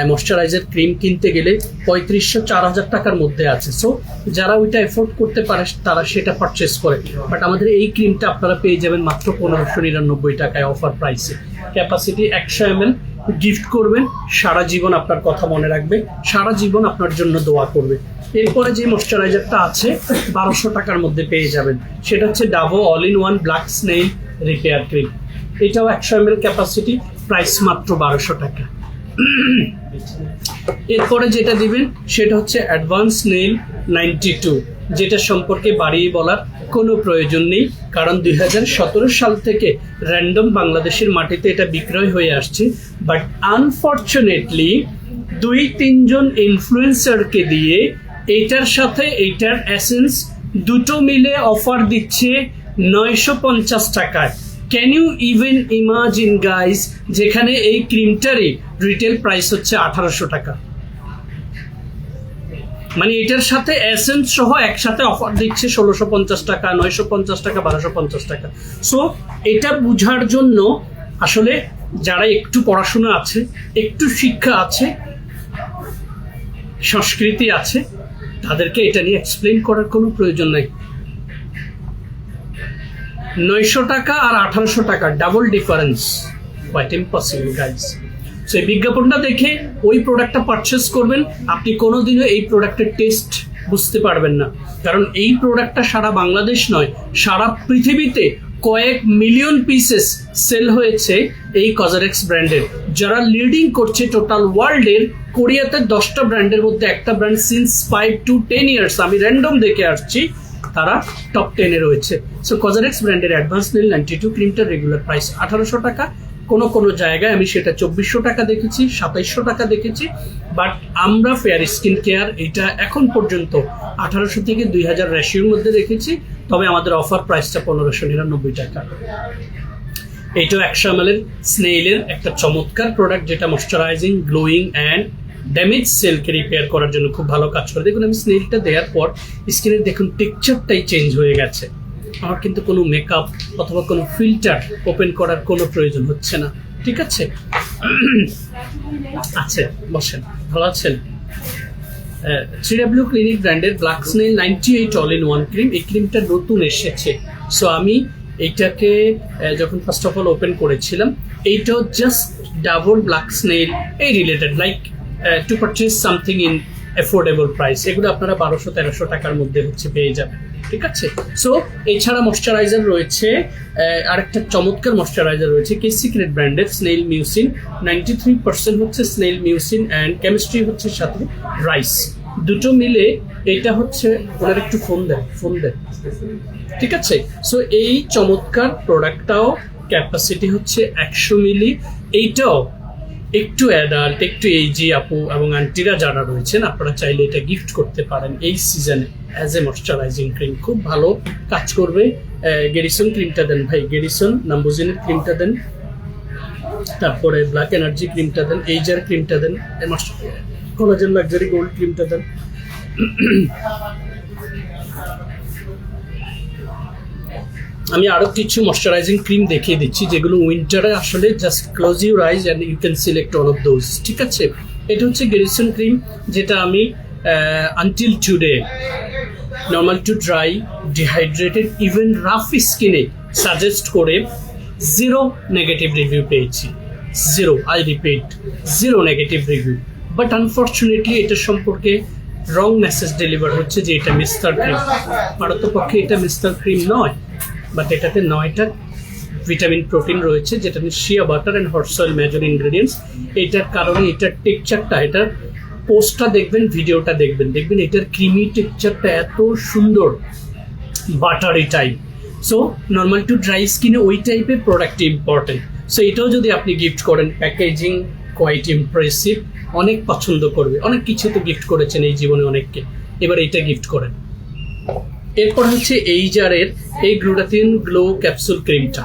ময়শ্চারাইজার ক্রিম কিনতে গেলে 3500-4000 টাকার মধ্যে আছে। সো যারা ওইটা এফোর্ড করতে পারে তারা সেটা পারচেস করে, বাট আমাদের এই ক্রিমটা আপনারা পেয়ে যাবেন মাত্র 1599 টাকায় অফার প্রাইসে। ক্যাপাসিটি 100 ml, গিফট করবেন, সারা জীবন আপনার কথা মনে রাখবে, সারা জীবন আপনার জন্য দোয়া করবে। এরপরে যে ময়শ্চারাইজারটা আছে 1200 টাকার মধ্যে পেয়ে যাবেন, সেটা হচ্ছে ডাভো all in one black snail repair cream. এটাও 100 ml ক্যাপাসিটি, প্রাইস মাত্র 1200 টাকা। এরপরে যেটা দিবেন সেটা হচ্ছে অ্যাডভান্স নেইল 92, যেটা সম্পর্কে বাড়িয়ে বলার কোনো প্রয়োজন নেই, কারণ 2017 সাল থেকে র্যান্ডম বাংলাদেশের মাটিতে এটা বিক্রয় হয়ে আসছে। বাট আনফর্চুনেটলি 2-3 জন ইনফ্লুয়েন্সারকে দিয়ে এইটার সাথে এইটার এসেন্স দুটো মিলে অফার দিচ্ছে 950 টাকায়। Can you even imagine guys, যেখানে এই ক্রিমটারই রিটেল প্রাইস হচ্ছে 1800 টাকা। মানে এটার সাথে এসেন্স সহ একসাথে অফার দিচ্ছে 1650 টাকা, 950 টাকা, 1250 টাকা। সো এটা বুঝার জন্য আসলে যারা একটু পড়াশোনা আছে, একটু শিক্ষা আছে, সংস্কৃতি আছে, তাদেরকে এটা নিয়ে এক্সপ্লেন করার কোনো প্রয়োজন নাই। 900 টাকা আর 1800 টাকা double difference, quite impossible guys. সেই বিজ্ঞাপনটা দেখে ওই প্রোডাক্টটা পারচেস করবেন, আপনি কোনোদিনও এই প্রোডাক্টের টেস্ট বুঝতে পারবেন না, কারণ এই প্রোডাক্টটা সারা বাংলাদেশ নয়, সারা পৃথিবীতে কয়েক মিলিয়ন পিসেস সেল হয়েছে এই কজারেক্স ব্র্যান্ডের, যারা লিডিং করছে টোটাল ওয়ার্ল্ডের। কোরিয়াতে 10টা ব্র্যান্ডের মধ্যে একটা ব্র্যান্ড সিন্স 5 to 10 ইয়ার্স, আমি র্যান্ডম দেখে আসছি, তারা টপ 10-এ রয়েছে। সো কজারেক্স ব্র্যান্ডের অ্যাডভান্স নেইল 92 ক্রিমটার রেগুলার প্রাইস 1800 টাকা। কোনো জায়গায় আমি সেটা 2400 টাকা দেখেছি, 2700 টাকা দেখেছি, বাট আমরা ফেয়ার স্কিন কেয়ার এটা এখন পর্যন্ত 1800 থেকে 2000 রেশিওর মধ্যে রেখেছি। তবে আমাদের অফার প্রাইসটা 1599 টাকা। এইটাও 100 ml স্নেইলের একটা চমৎকার প্রোডাক্ট, যেটা ময়শ্চারাইজিং, গ্লোয়িং অ্যান্ড ড্যামেজ সেলকে রিপেয়ার করার জন্য খুব ভালো কাজ করে। দেখুন আমি স্নেইলটা দেওয়ার পর স্কিনের দেখুন টেক্সচারটাই চেঞ্জ হয়ে গেছে। আমার কিন্তু কোনো মেকআপ অথবা কোনো ফিল্টার ওপেন করার কোনো প্রয়োজন হচ্ছে না, ঠিক আছে? আচ্ছা বসেন, ভালো আছেন? 3W ক্লিনিক ব্র্যান্ডের black snail 98 all in one cream, এই ক্রিমটা নতুন এসেছে। সো আমি এইটাকে যখন ফার্স্ট অফ অল ওপেন করেছিলাম, এইটাও জাস্ট ডাবল ব্ল্যাক স্নেইল এই related, like to purchase something in affordable price, এগুলো আপনারা 1200-1300 টাকার মধ্যে হচ্ছে পেয়ে যাবেন, ঠিক আছে? সো এছাড়া ময়শ্চারাইজার রয়েছে, আরেকটা চমৎকার ময়শ্চারাইজার রয়েছে কে সিক্রেট ব্র্যান্ডের স্নেইল মিউসিন, 93% হচ্ছে স্নেইল মিউসিন অ্যান্ড কেমিস্ট্রি হচ্ছে সাথে রাইস, দুটো মিলে এটা হচ্ছে। ওনার একটু ফোন দেন, ঠিক আছে? সো এই চমৎকার প্রোডাক্টটাও ক্যাপাসিটি হচ্ছে 100 মিলি। এইটাও একটু অ্যাডাল্ট, একটু এইজি আপু এবং আন্টিরা যারা রয়েছেন, আপনারা চাইলে এটা গিফট করতে পারেন এই সিজনে অ্যাজ এ ময়শ্চারাইজিং ক্রিম, খুব ভালো কাজ করবে। গেরিসন ক্রিমটা দেন ভাই, গেরিসন নাম্বুজিনের ক্রিমটা দেন, তারপরে ব্ল্যাক এনার্জি ক্রিমটা দেন, এইজার ক্রিমটা দেন, কোলাজেন লাক্সারি গোল্ড ক্রিমটা দেন। আমি আরো কিছু ময়শ্চারাইজিং ক্রিম দেখিয়ে দিচ্ছি, যেগুলো উইন্টারে আসলে just close your eyes and you can select all of those, ঠিক আছে? এটা হচ্ছে গেরিসন ক্রিম, যেটা আমি until today normal to dry, dehydrated, even rough skin-এ সাজেস্ট করে 0 নেগেটিভ রিভিউ পেয়েছি। 0, I repeat, 0 negative review. But unfortunately এটা সম্পর্কে রং মেসেজ ডেলিভার হচ্ছে যে এটা মিস্টার ক্রিম। পারতপক্ষে এটা মিস্টার ক্রিম নয়, বাট এটাতে 9টা ভিটামিন প্রোটিন রয়েছে, যেটা shea butter and hot soil major ingredients. এটার কারণে এটার টেক্সচারটা, এটার পোস্টটা দেখবেন, ভিডিওটা দেখবেন, এটার ক্রিমি টেক্সচারটা এত সুন্দর, buttery type. So normal to dry স্কিনে ওই টাইপের প্রোডাক্ট ইম্পর্টেন্ট। সো এটাও যদি আপনি গিফট করেন, প্যাকেজিং কোয়াইট ইমপ্রেসিভ, অনেক পছন্দ করবে। অনেক কিছু তো গিফট করেছেন এই জীবনে অনেককে, এবার এইটা গিফট করেন। এরপর হচ্ছে এইজারের এই গ্লুটাথিন গ্লো ক্যাপসুল ক্রিমটা।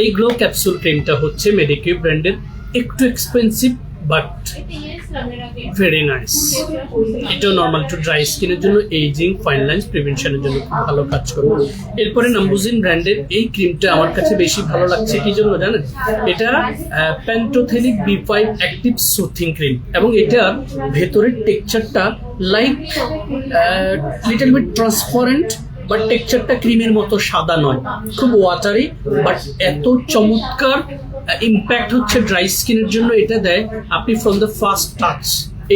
এই গ্লো ক্যাপসুল ক্রিমটা হচ্ছে মেডিকিউ ব্র্যান্ডের, একটু এক্সপেন্সিভ বাট ভেরি নাইস। এটাও নর্মাল টু ড্রাই স্কিনের জন্য, এইজিং, ফাইন লাইন্স প্রিভেনশনের জন্য খুব ভালো কাজ করবে। এরপরে নাম্বুজিন ব্র্যান্ডের এই ক্রিমটা আমার কাছে বেশি ভালো লাগছে কি জন্য জানেন? এটা pantothenic B5 active soothing cream, এবং এটার ভেতরের টেক্সচারটা like little bit transparent, but টেক্সচারটা ক্রিমের মতো সাদা নয়, খুব ওয়াটারি, বাট এত চমৎকার ইম্প্যাক্ট হচ্ছে ড্রাই স্কিনের জন্য এটা দেয়। আপনি ফ্রম দ্য ফার্স্ট টাচ,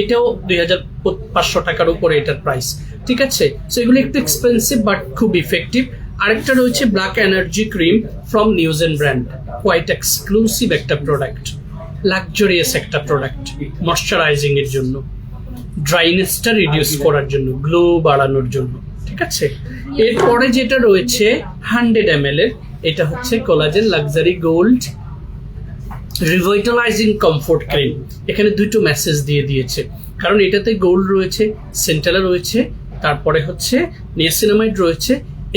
এটাও 2500 টাকার উপরে এটার প্রাইস, ঠিক আছে? সো এগুলো একটু এক্সপেন্সিভ বাট খুব ইফেক্টিভ। আরেকটা রয়েছে black energy cream from Newgen brand, quite exclusive একটা প্রোডাক্ট, লাক্সারিয়াস একটা প্রোডাক্ট, ময়শ্চারাইজিং এর জন্য, ড্রাইনেসটা রিডিউস করার জন্য, গ্লো বাড়ানোর জন্য, ঠিক আছে? এরপরে যেটা রয়েছে 100 ml এর, এটা হচ্ছে collagen luxury gold revitalising comfort cream. এখানে দুটো মেসেজ দিয়ে দিয়েছে, কারণ এটাতে গোল্ড রয়েছে, সেন্টালা রয়েছে, তারপরে হচ্ছে নিয়াসিনামাইড রয়েছে।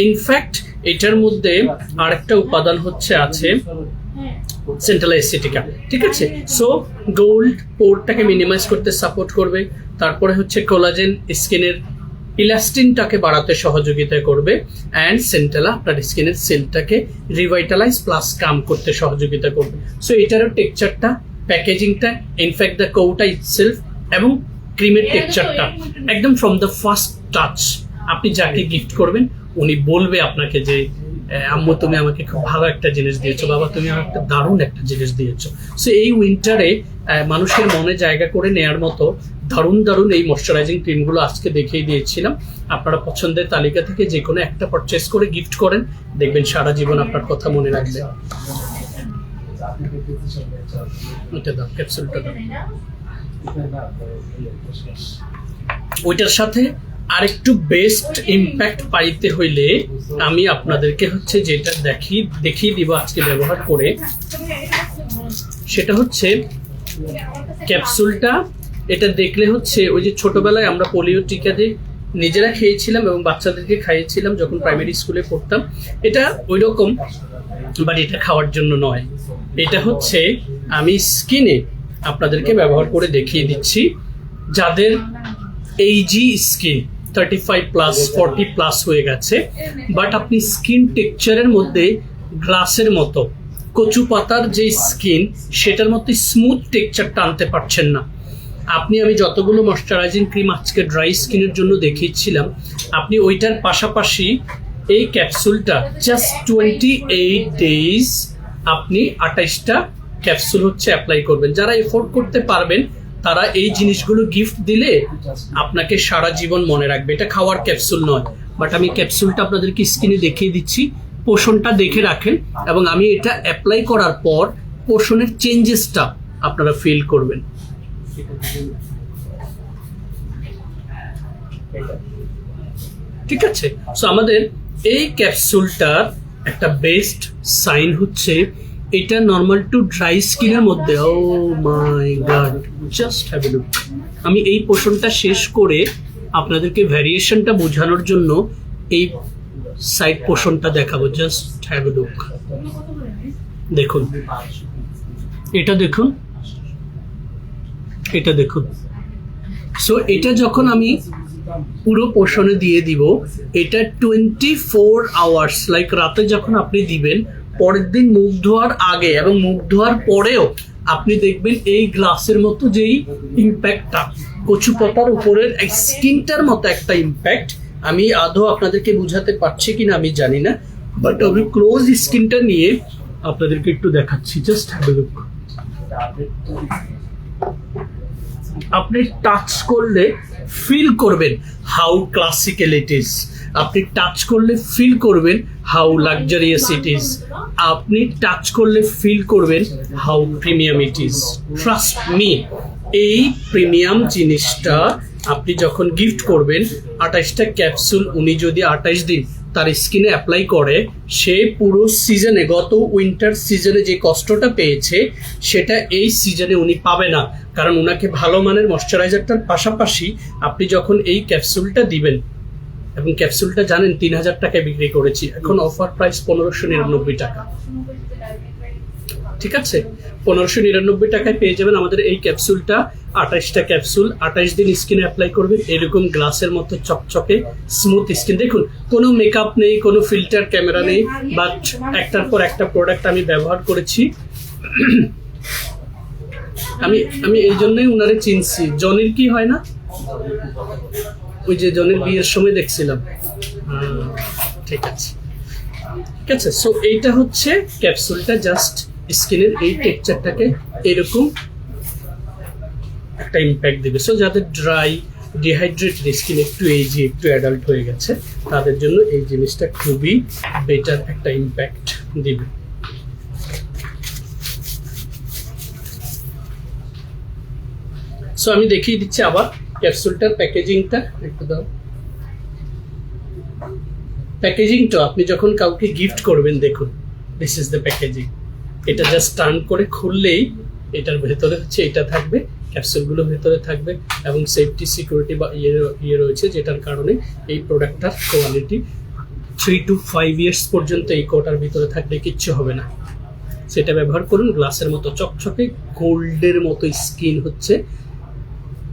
ইনফ্যাক্ট এটার মধ্যে আরেকটা উপাদান হচ্ছে আছে সেন্টালা এসিটিকা, ঠিক আছে? সো গোল্ড পোরটাকে মিনিমাইজ করতে সাপোর্ট করবে, তারপরে হচ্ছে কোলাজেন স্কিনের ইলাস্টিনটাকে বাড়াতে সহযোগিতা করবে, অ্যান্ড সেন্টালা আপনার স্কিনের সেলটাকে রিভাইটালাইজ প্লাস কাম করতে সহযোগিতা করবে। সো এটারও টেক্সচারটা, প্যাকেজিংটা, ইনফ্যাক্ট দ্য কৌটা ইটসেলফ এবং ক্রিমের টেক্সচারটা একদম ফ্রম দ্য ফার্স্ট টাচ, আপনি যাকে গিফট করবেন উনি বলবে আপনাকে যে আম্মু তুমি আমাকে খুব ভালো একটা জিনিস দিয়েছো, বাবা তুমি আমার একটা দারুণ একটা জিনিস দিয়েছো। সো এই উইন্টারে মানুষের মনে জায়গা করে নেয়ার মতো দারুণ দারুণ এই ময়শ্চারাইজিং ক্রিমগুলো আজকে দেখিয়ে দিয়েছিলাম। আপনারা পছন্দের তালিকা থেকে যে কোনো একটা পারচেস করে গিফট করেন, দেখবেন সারা জীবন আপনার কথা মনে রাখবে। এটা দাও, ক্যাপসুলটা দাও। ওইটার সাথে আরেকটু বেস্ট ইম্প্যাক্ট পাইতে হইলে আমি আপনাদেরকে হচ্ছে যেটা দেখিয়ে দিব আজকে ব্যবহার করে, সেটা হচ্ছে ক্যাপসুলটা। এটা দেখলে হচ্ছে ওই যে ছোটবেলায় আমরা পোলিও টিকা দিয়ে নিজেরা খেয়েছিলাম এবং বাচ্চাদেরকে খাইয়েছিলাম যখন প্রাইমারি স্কুলে পড়তাম, এটা ওই রকম, বাট এটা খাওয়ার জন্য নয়। এটা হচ্ছে আমি স্কিনে আপনাদেরকে ব্যবহার করে দেখিয়ে দিচ্ছি, যাদের এইজি স্কিন 35+, 40+ হয়ে গেছে, বাট আপনি স্কিন টেক্সচারের মধ্যে গ্লাসের মতো, কচু পাতার যে স্কিন সেটার মতো স্মুথ টেক্সচারটা আনতে পারছেন না। আমি যতগুলো ময়শ্চারাইজিং ক্রিম আজকে ড্রাই স্কিনের জন্য দেখিয়েছিলাম, আপনি ওইটার পাশাপাশি এই ক্যাপসুলটা জাস্ট 28 ডেজ আপনি 28টা ক্যাপসুল হচ্ছে অ্যাপ্লাই করবেন। যারা এফোর্ড করতে পারবেন তারা এই জিনিসগুলো গিফট দিলে আপনাকে সারা জীবন মনে রাখবে। এটা খাওয়ার ক্যাপসুল নয়, বাট আমি ক্যাপসুলটা আপনাদেরকে স্কিনে দেখিয়ে দিচ্ছি, পোষণটা দেখে রাখেন, এবং আমি এটা অ্যাপ্লাই করার পর পোষণের চেঞ্জেসটা আপনারা ফিল করবেন। ঠিক আছে? সো আমাদের এই ক্যাপসুলটার একটা বেস্ট সাইন হচ্ছে এটা নর্মাল টু ড্রাই স্কিনের মধ্যে, oh my God, just have a look. আমি এই পোর্শনটা শেষ করে আপনাদেরকে ভ্যারিয়েশনটা বোঝানোর জন্য এই সাইড পোর্শনটা দেখাবো। জাস্ট হ্যাভ এ লুক, দেখুন, এটা দেখুন, এটা দেখুন। সো এটা যখন আমি পুরো পোর্শনে দিয়ে দিব, এটা 24 আওয়ার্স, লাইক রাতে যখন আপনি দিবেন, পরের দিন মুখ ধোয়ার আগে এবং মুখ ধোয়ার পরেও আপনি দেখবেন এই গ্লাসের মতো যেই ইম্প্যাক্টটা কচু পাতার উপরের স্কিনটার মতো একটা ইম্প্যাক্ট। আমি আদৌ আপনাদেরকে বুঝাতে পারছি কিনা আমি জানি না, বাট আমি ক্লোজ স্কিনটা নিয়ে আপনাদেরকে একটু দেখাচ্ছি। Just have a look. আপনি টাচ করলে ফিল করবেন হাউ ক্লাসিক্যাল ইট ইজ। আপনি টাচ করলে ফিল করবেন হাউ লাক্সারিয়াস ইট ইজ। আপনি টাচ করলে ফিল করবেন how premium it is. Trust me, এই প্রিমিয়াম জিনিসটা আপনি যখন গিফট করবেন, 28টা ক্যাপসুল উনি যদি 28 দিন তার স্কিনে অ্যাপ্লাই করে, সে পুরো সিজনে, গত উইন্টার সিজনে যে কষ্টটা পেয়েছে সেটা এই সিজনে উনি পাবে না। কারণ ওনাকে ভালো মানের ময়শ্চারাইজারটার পাশাপাশি আপনি যখন এই ক্যাপসুলটা দিবেন, এবং ক্যাপসুলটা জানেন 3000 টাকায় বিক্রি করেছি, এখন অফার প্রাইস 1599 টাকা। ঠিক আছে, 1599 টাকায় পেয়ে যাবেন আমাদের এই ক্যাপসুলটা। 28টা ক্যাপসুল, 28 দিন স্কিনে অ্যাপ্লাই করবেন, এরকম গ্লাসের মতো চকচকে স্মুথ স্কিন। দেখুন, কোনো মেকআপ নেই, কোনো ফিল্টার ক্যামেরা নেই, বাট একটার পর একটা প্রোডাক্ট আমি ব্যবহার করেছি। আমি এই জন্যই উনারে চিনছি। জনির কি হয় না, ওই যে জনির বিয়ের সময় দেখছিলাম। ঠিক আছে, ঠিক আছে। সো এইটা হচ্ছে ক্যাপসুলটা, জাস্ট স্কিনের এই টেক্সচারটাকে এরকম একটা ইম্প্যাক্ট দিবে। সো যাদের ড্রাই, ডিহাইড্রেটেড স্কিন, একটু এজি, একটু অ্যাডাল্ট হয়ে গেছে, তাদের জন্য এই জিনিসটা খুবই বেটার একটা ইম্প্যাক্ট দিবে। সো আমি দেখিয়ে দিচ্ছি আবার ক্যাপসুলটার প্যাকেজিংটা একটু দাও। প্যাকেজিংটা আপনি যখন কাউকে গিফট করবেন, দেখুন, দিস ইজ দ্য প্যাকেজিং। এটা জাস্ট টার্ন করে খুললেই এটার ভেতরে হচ্ছে এটা থাকবে, ক্যাপসুলগুলো ভেতরে থাকবে, এবং সেফটি সিকিউরিটি বা ইয়ে রয়েছে, যেটার কারণে এই প্রোডাক্টটার কোয়ালিটি 3 to 5 ইয়ার্স পর্যন্ত এই কোটার ভিতরে থাকলে কিচ্ছু হবে না। সেটা ব্যবহার করুন, গ্লাসের মতো চকচকে গোল্ডের মতো স্কিন হচ্ছে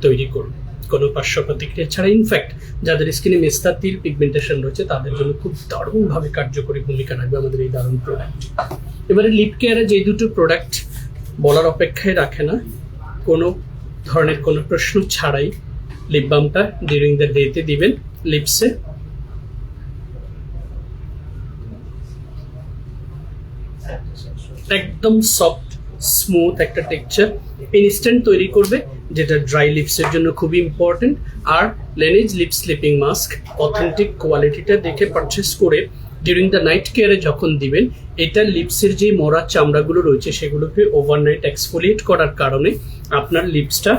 তৈরি করুন, কোনো পার্শ্ব প্রতিক্রিয়া ছাড়া। ইনফ্যাক্ট যাদের স্কিনে মেস্তা, তিল, পিগমেন্টেশন রয়েছে, তাদের জন্য খুব দারুণভাবে কার্যকরী ভূমিকা রাখবে আমাদের এই দারুণ প্রোডাক্ট। এবারে লিপ কেয়ারে যে দুটো প্রোডাক্ট বলার অপেক্ষায় রাখে না, কোনো ধরনের কোনো প্রশ্ন ছাড়াই লিপ বামটা ডিউরিং দ্য ডেতে দিবেন লিপসে। একদম সফট স্মুথ একটা টেক্সচার ইনস্ট্যান্ট তৈরি করবে, যেটা ড্রাই লিপসের জন্য খুবই ইম্পর্টেন্ট। আর লেনিজ লিপ স্লিপিং মাস্ক অথেন্টিক কোয়ালিটিটা দেখে পারচেস করে ডিউরিং দ্য নাইট কেয়ারে যখন দিবেন, এটা লিপসের যে মরা চামড়াগুলো রয়েছে সেগুলোকে ওভারনাইট এক্সফোলিয়েট করার কারণে আপনার লিপসটা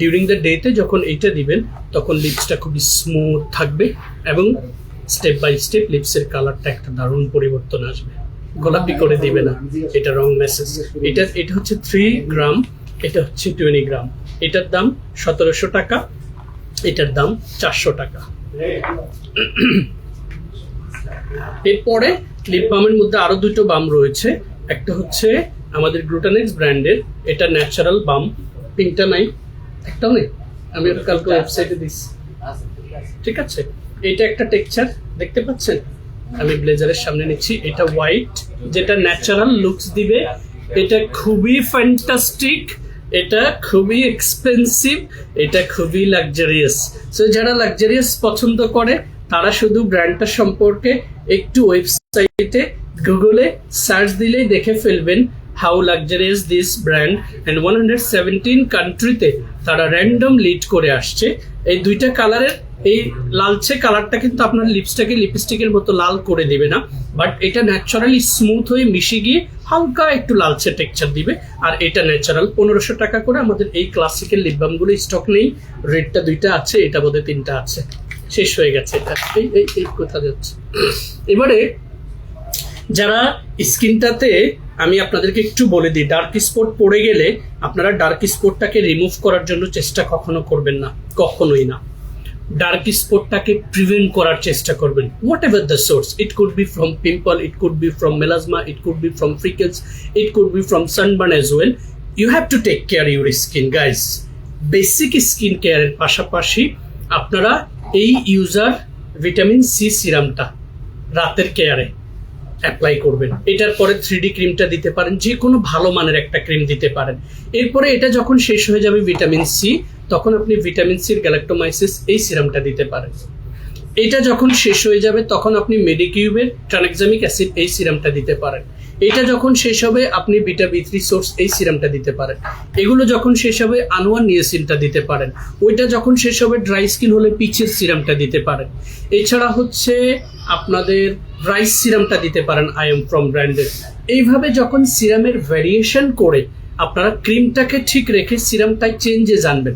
ডিউরিং দ্য ডেতে যখন এইটা দিবেন, তখন লিপসটা খুবই স্মুথ থাকবে, এবং স্টেপ বাই স্টেপ লিপসের কালারটা একটা দারুণ পরিবর্তন আসবে। গোলাপি করে দিবে না, এটা রং মেসেজ। এটা হচ্ছে 3 গ্রাম, এটা হচ্ছে 20 গ্রাম। এটার দাম 1700 টাকা, এটার দাম 400 টাকা। এরপরে লিপ বামের মধ্যে আরো দুটো বাম রয়েছে। একটা হচ্ছে আমাদের গ্লুটানেক্স ব্র্যান্ডের, এটা ন্যাচারাল বাম, পিঙ্কটা নাই, একটাও নেই, আমি ওটা কালকে ওয়েবসাইটে দিচ্ছি। ঠিক আছে, এটা একটা টেক্সচার দেখতে পাচ্ছেন, আমি ব্লেজারের সামনে নিচ্ছি। এটা হোয়াইট, যেটা ন্যাচারাল লুকস দিবে। এটা খুবই ফ্যান্টাস্টিক, এটা খুবই এক্সপেন্সিভ, এটা খুবই লাক্সারিয়াস। সো যারা লাক্সারিয়াস পছন্দ করে, তারা শুধু ব্র্যান্ডটা সম্পর্কে একটু ওয়েবসাইটে গুগলে সার্চ দিলেই দেখে ফেলবেন how luxurious this brand. And 117 কান্ট্রিতে তারা র্যান্ডম লিড করে আসছে। এই দুইটা কালারের, এই লালচে কালারটা কিন্তু আপনার লিপসটাকে লিপস্টিকের মতো লাল করে দিবে না, বাট এটা ন্যাচারালি স্মুথ হয়ে মিশে গিয়ে হালকা একটু লালচে টেক্সচার দিবে। আর এটা ন্যাচারাল। 1500 টাকা করে আমাদের এই ক্লাসিক্যাল লিপ বামগুলো স্টক নেই। রেডটা 2টা আছে, এটা বোধহয় 3টা আছে, শেষ হয়ে গেছে। এটা এই কোথা যাচ্ছে। এবারে যারা স্কিনটাতে, আমি আপনাদেরকে একটু বলে দিই, ডার্ক স্পট পড়ে গেলে আপনারা ডার্ক স্পটটাকে রিমুভ করার জন্য চেষ্টা কখনো করবেন না, কখনোই না। ডার্ক স্পটটাকে প্রিভেন্ট করার চেষ্টা করবেন, whatever the source. It could be from pimple, it could be from melasma, it could be from freckles, it could be from sunburn as well. You have to take care your skin guys. Basic skin কেয়ারের পাশাপাশি আপনারা এই ইউজার ভিটামিন সি সিরামটা রাতের কেয়ারে অ্যাপ্লাই করবেন। এটার পরে 3D ক্রিমটা দিতে পারেন, যে কোনো ভালো মানের একটা ক্রিম দিতে পারেন। এরপরে এটা যখন শেষ হয়ে যাবে ভিটামিন সি, তখন আপনি ভিটামিন সির গ্যালাক্টোমাইসিস এই সিরামটা দিতে পারেন। এটা যখন শেষ হয়ে যাবে তখন আপনি মেডিকিউবের ট্রানএক্সামিক অ্যাসিড এই সিরামটা দিতে পারেন। এটা যখন শেষ হবে আপনি বিটা B3 সোর্স এই সিরামটা দিতে পারেন। এগুলো যখন শেষ হবে আনোয়ার নিয়াসিনটা দিতে পারেন। ওইটা যখন শেষ হবে ড্রাই স্কিন হলে পিচের সিরামটা দিতে পারেন। এছাড়া হচ্ছে আপনাদের রাইস সিরামটা দিতে পারেন আইএম ফ্রম ব্র্যান্ডের। এইভাবে যখন সিরামের ভ্যারিয়েশন করে আপনারা ক্রিমটাকে ঠিক রেখে সিরামটাই চেঞ্জে জানবেন।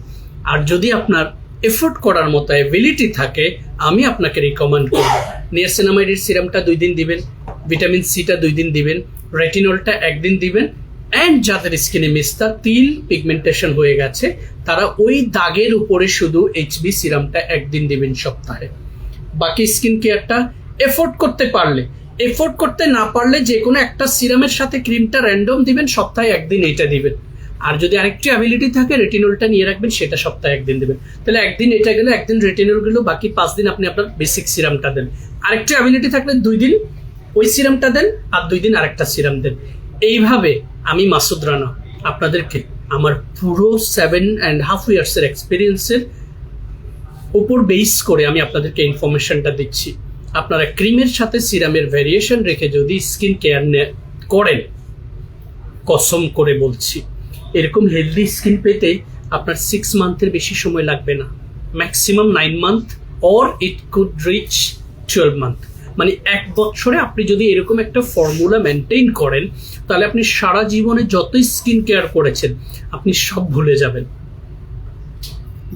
আর যদি আপনার এফোর্ট করার মতো অ্যাবিলিটি থাকে আমি আপনাকে রিকমেন্ড করব নিয়াসিনামাইডের সিরামটা 2 দিন দিবেন, ভিটামিন সিটা 2 দিন দিবেন, রেটিনলটা 1 দিন দিবেন। অ্যান্ড যাদের স্কিনে মেস্তা তিল পিগমেন্টেশন হয়ে গেছে তারা ওই দাগের উপরে শুধু HB সিরামটা 1 দিন দিবেন সপ্তাহে। বাকি স্কিন কেয়ারটা এফোর্ট করতে পারলে, এফোর্ট করতে না পারলে যে কোনো একটা সিরামের সাথে ক্রিমটা র্যান্ডম দিবেন, সপ্তাহে 1 দিন এটা দিবেন। আর যদি আরেকটি অ্যাবিলিটি থাকে রেটিনলটা নিয়ে রাখবেন, সেটা সপ্তাহে 1 দিন দেবেন। তাহলে 1 দিন এটা গেলে 1 দিন রেটিনল গেল, বাকি 5 দিন আপনি আপনার বেসিক সিরামটা দেন। আরেকটি অ্যাবিলিটি থাকলে 2 দিন ওই সিরামটা দেন আর 2 দিন আরেকটা সিরাম দেন। এইভাবে আমি মাসুদ রানা আপনাদেরকে আমার পুরো 7.5 ইয়ার্সের এক্সপিরিয়েন্সের উপর বেস করে আমি আপনাদেরকে ইনফরমেশনটা দিচ্ছি। আপনারা ক্রিমের সাথে সিরামের ভ্যারিয়েশন রেখে যদি স্কিন কেয়ার করেন, কসম করে বলছি এরকম হেলদি স্কিন পেতে আপনার 6 মান্থের বেশি সময় লাগবে না, maximum 9 month or it could rich 12 month. মানে 1 বছরে আপনি যদি এরকম একটা ফর্মুলা মেনটেন করেন তাহলে আপনি সারা জীবনে যতই স্কিন কেয়ার করেছেন আপনি সব ভুলে যাবেন।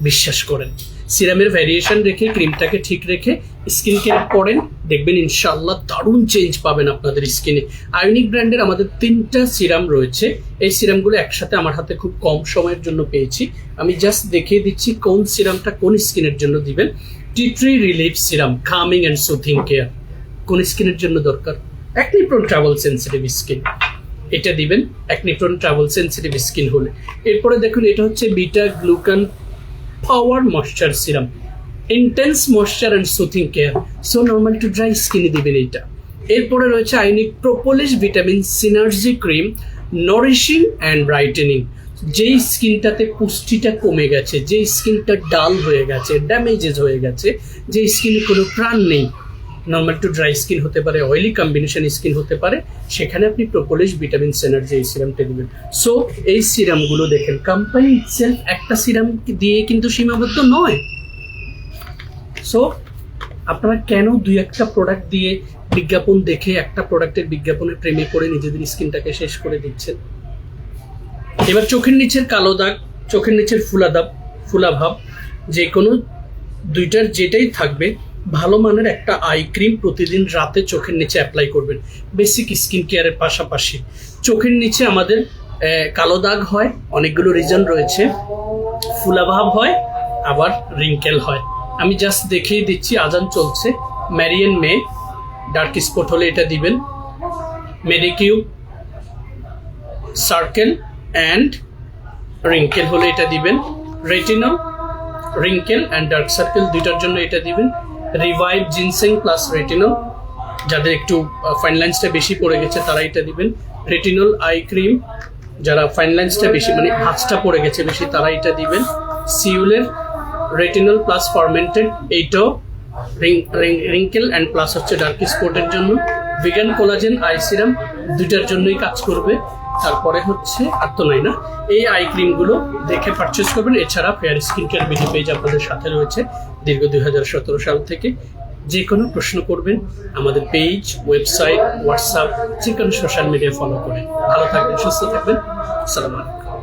বিশ্বাস করেন, সিরামের ভ্যারিয়েশন রেখে ক্রিমটাকে ঠিক রেখে স্কিন কেয়ার করেন, দেখবেন ইনশাআল্লাহ দারুণ চেঞ্জ পাবেন আপনাদের স্কিনে। আইউনিক ব্র্যান্ডের আমাদের 3টা সিরাম রয়েছে। এই সিরামগুলো একসাথে আমার হাতে খুব কম সময়ের জন্য পেয়েছি। আমি জাস্ট দেখিয়ে দিচ্ছি কোন সিরামটা কোন স্কিনের জন্য দিবেন। টি3 relief serum calming and soothing care কোন স্কিনের জন্য দরকার? Acne prone travel sensitive skin, এটা দিবেন acne prone travel sensitive skin হলে। এরপরে দেখুন এটা হচ্ছে beta glucan power moisture serum, intense moisture and soothing care, so normal to dry স্কিনে দিবেন এইটা। এরপরে রয়েছে iUNIK propolis vitamin synergy cream, nourishing and brightening. যেই স্কিনটাতে পুষ্টিটা কমে গেছে, যেই স্কিনটা ডাল হয়ে গেছে, ড্যামেজেস হয়ে গেছে, যে স্কিনে কোনো প্রাণ নেই, নর্মাল টু ড্রাই স্কিন হতে পারে, অয়েলি কম্বিনেশন স্কিন হতে পারে, সেখানে আপনি প্রোপোলিস ভিটামিন সিনার্জি এই সিরামটা দিবেন। সো এই সিরামগুলো দেখেন কোম্পানি ইটসেলফ একটা সিরাম দিয়ে কিন্তু সীমাবদ্ধ নয়। সো আপনারা কেন 2-1টা প্রোডাক্ট দিয়ে বিজ্ঞাপন দেখে একটা প্রোডাক্টের বিজ্ঞাপনের প্রেমে পড়ে নিজেদের স্কিনটাকে শেষ করে দিচ্ছেন? এবার চোখের নিচের কালো দাগ, চোখের নিচের ফুলাভাব, যে কোনো 2টার যেটাই থাকবে, ভালো মানের একটা আই ক্রিম প্রতিদিন রাতে চোখের নিচে অ্যাপ্লাই করবেন। বেসিক স্কিন কেয়ারের পাশাপাশি চোখের নিচে আমাদের কালো দাগ হয়, অনেকগুলো রিজন রয়েছে, ফুলাভাব হয়, আবার রিঙ্কেল হয়। আমি জাস্ট দেখিয়ে দিচ্ছি, আজান চলছে। ম্যারিয়ান মে ডার্ক স্পট হলে এটা দিবেন, মেডিকিউব সার্কেল অ্যান্ড রিঙ্কেল হলে এটা দিবেন, retinol wrinkle and dark circle 2টার জন্য এটা দিবেন, রিভাইভ জিনসেং প্লাস রেটিনল, যাদের একটু ফাইন লাইন্সটা বেশি পড়ে গেছে তারা এটা দিবেন, রেটিনল আই ক্রিম, যারা ফাইন লাইন্সটা বেশি মানে ভাঁজটা পড়ে গেছে বেশি তারা এটা দিবেন, সিউলের রেটিনল প্লাস ফার্মেন্টেড এইটাও রিঙ্কেল অ্যান্ড প্লাস হচ্ছে ডার্ক স্পটের জন্য, ভিগান কোলাজেন আই সিরাম 2টার জন্যই কাজ করবে। তারপরে হচ্ছে আর তো নাই না, এই আই ক্রিমগুলো দেখে পারচেস করবেন। এছাড়া fair skin care BD page আপনাদের সাথে রয়েছে দীর্ঘ 2017 সাল থেকে। যে কোনো প্রশ্ন করবেন আমাদের পেজ, ওয়েবসাইট, হোয়াটসঅ্যাপ, যে কোনো সোশ্যাল মিডিয়া ফলো করে। ভালো থাকবেন, সুস্থ থাকবেন। আসসালামু আলাইকুম।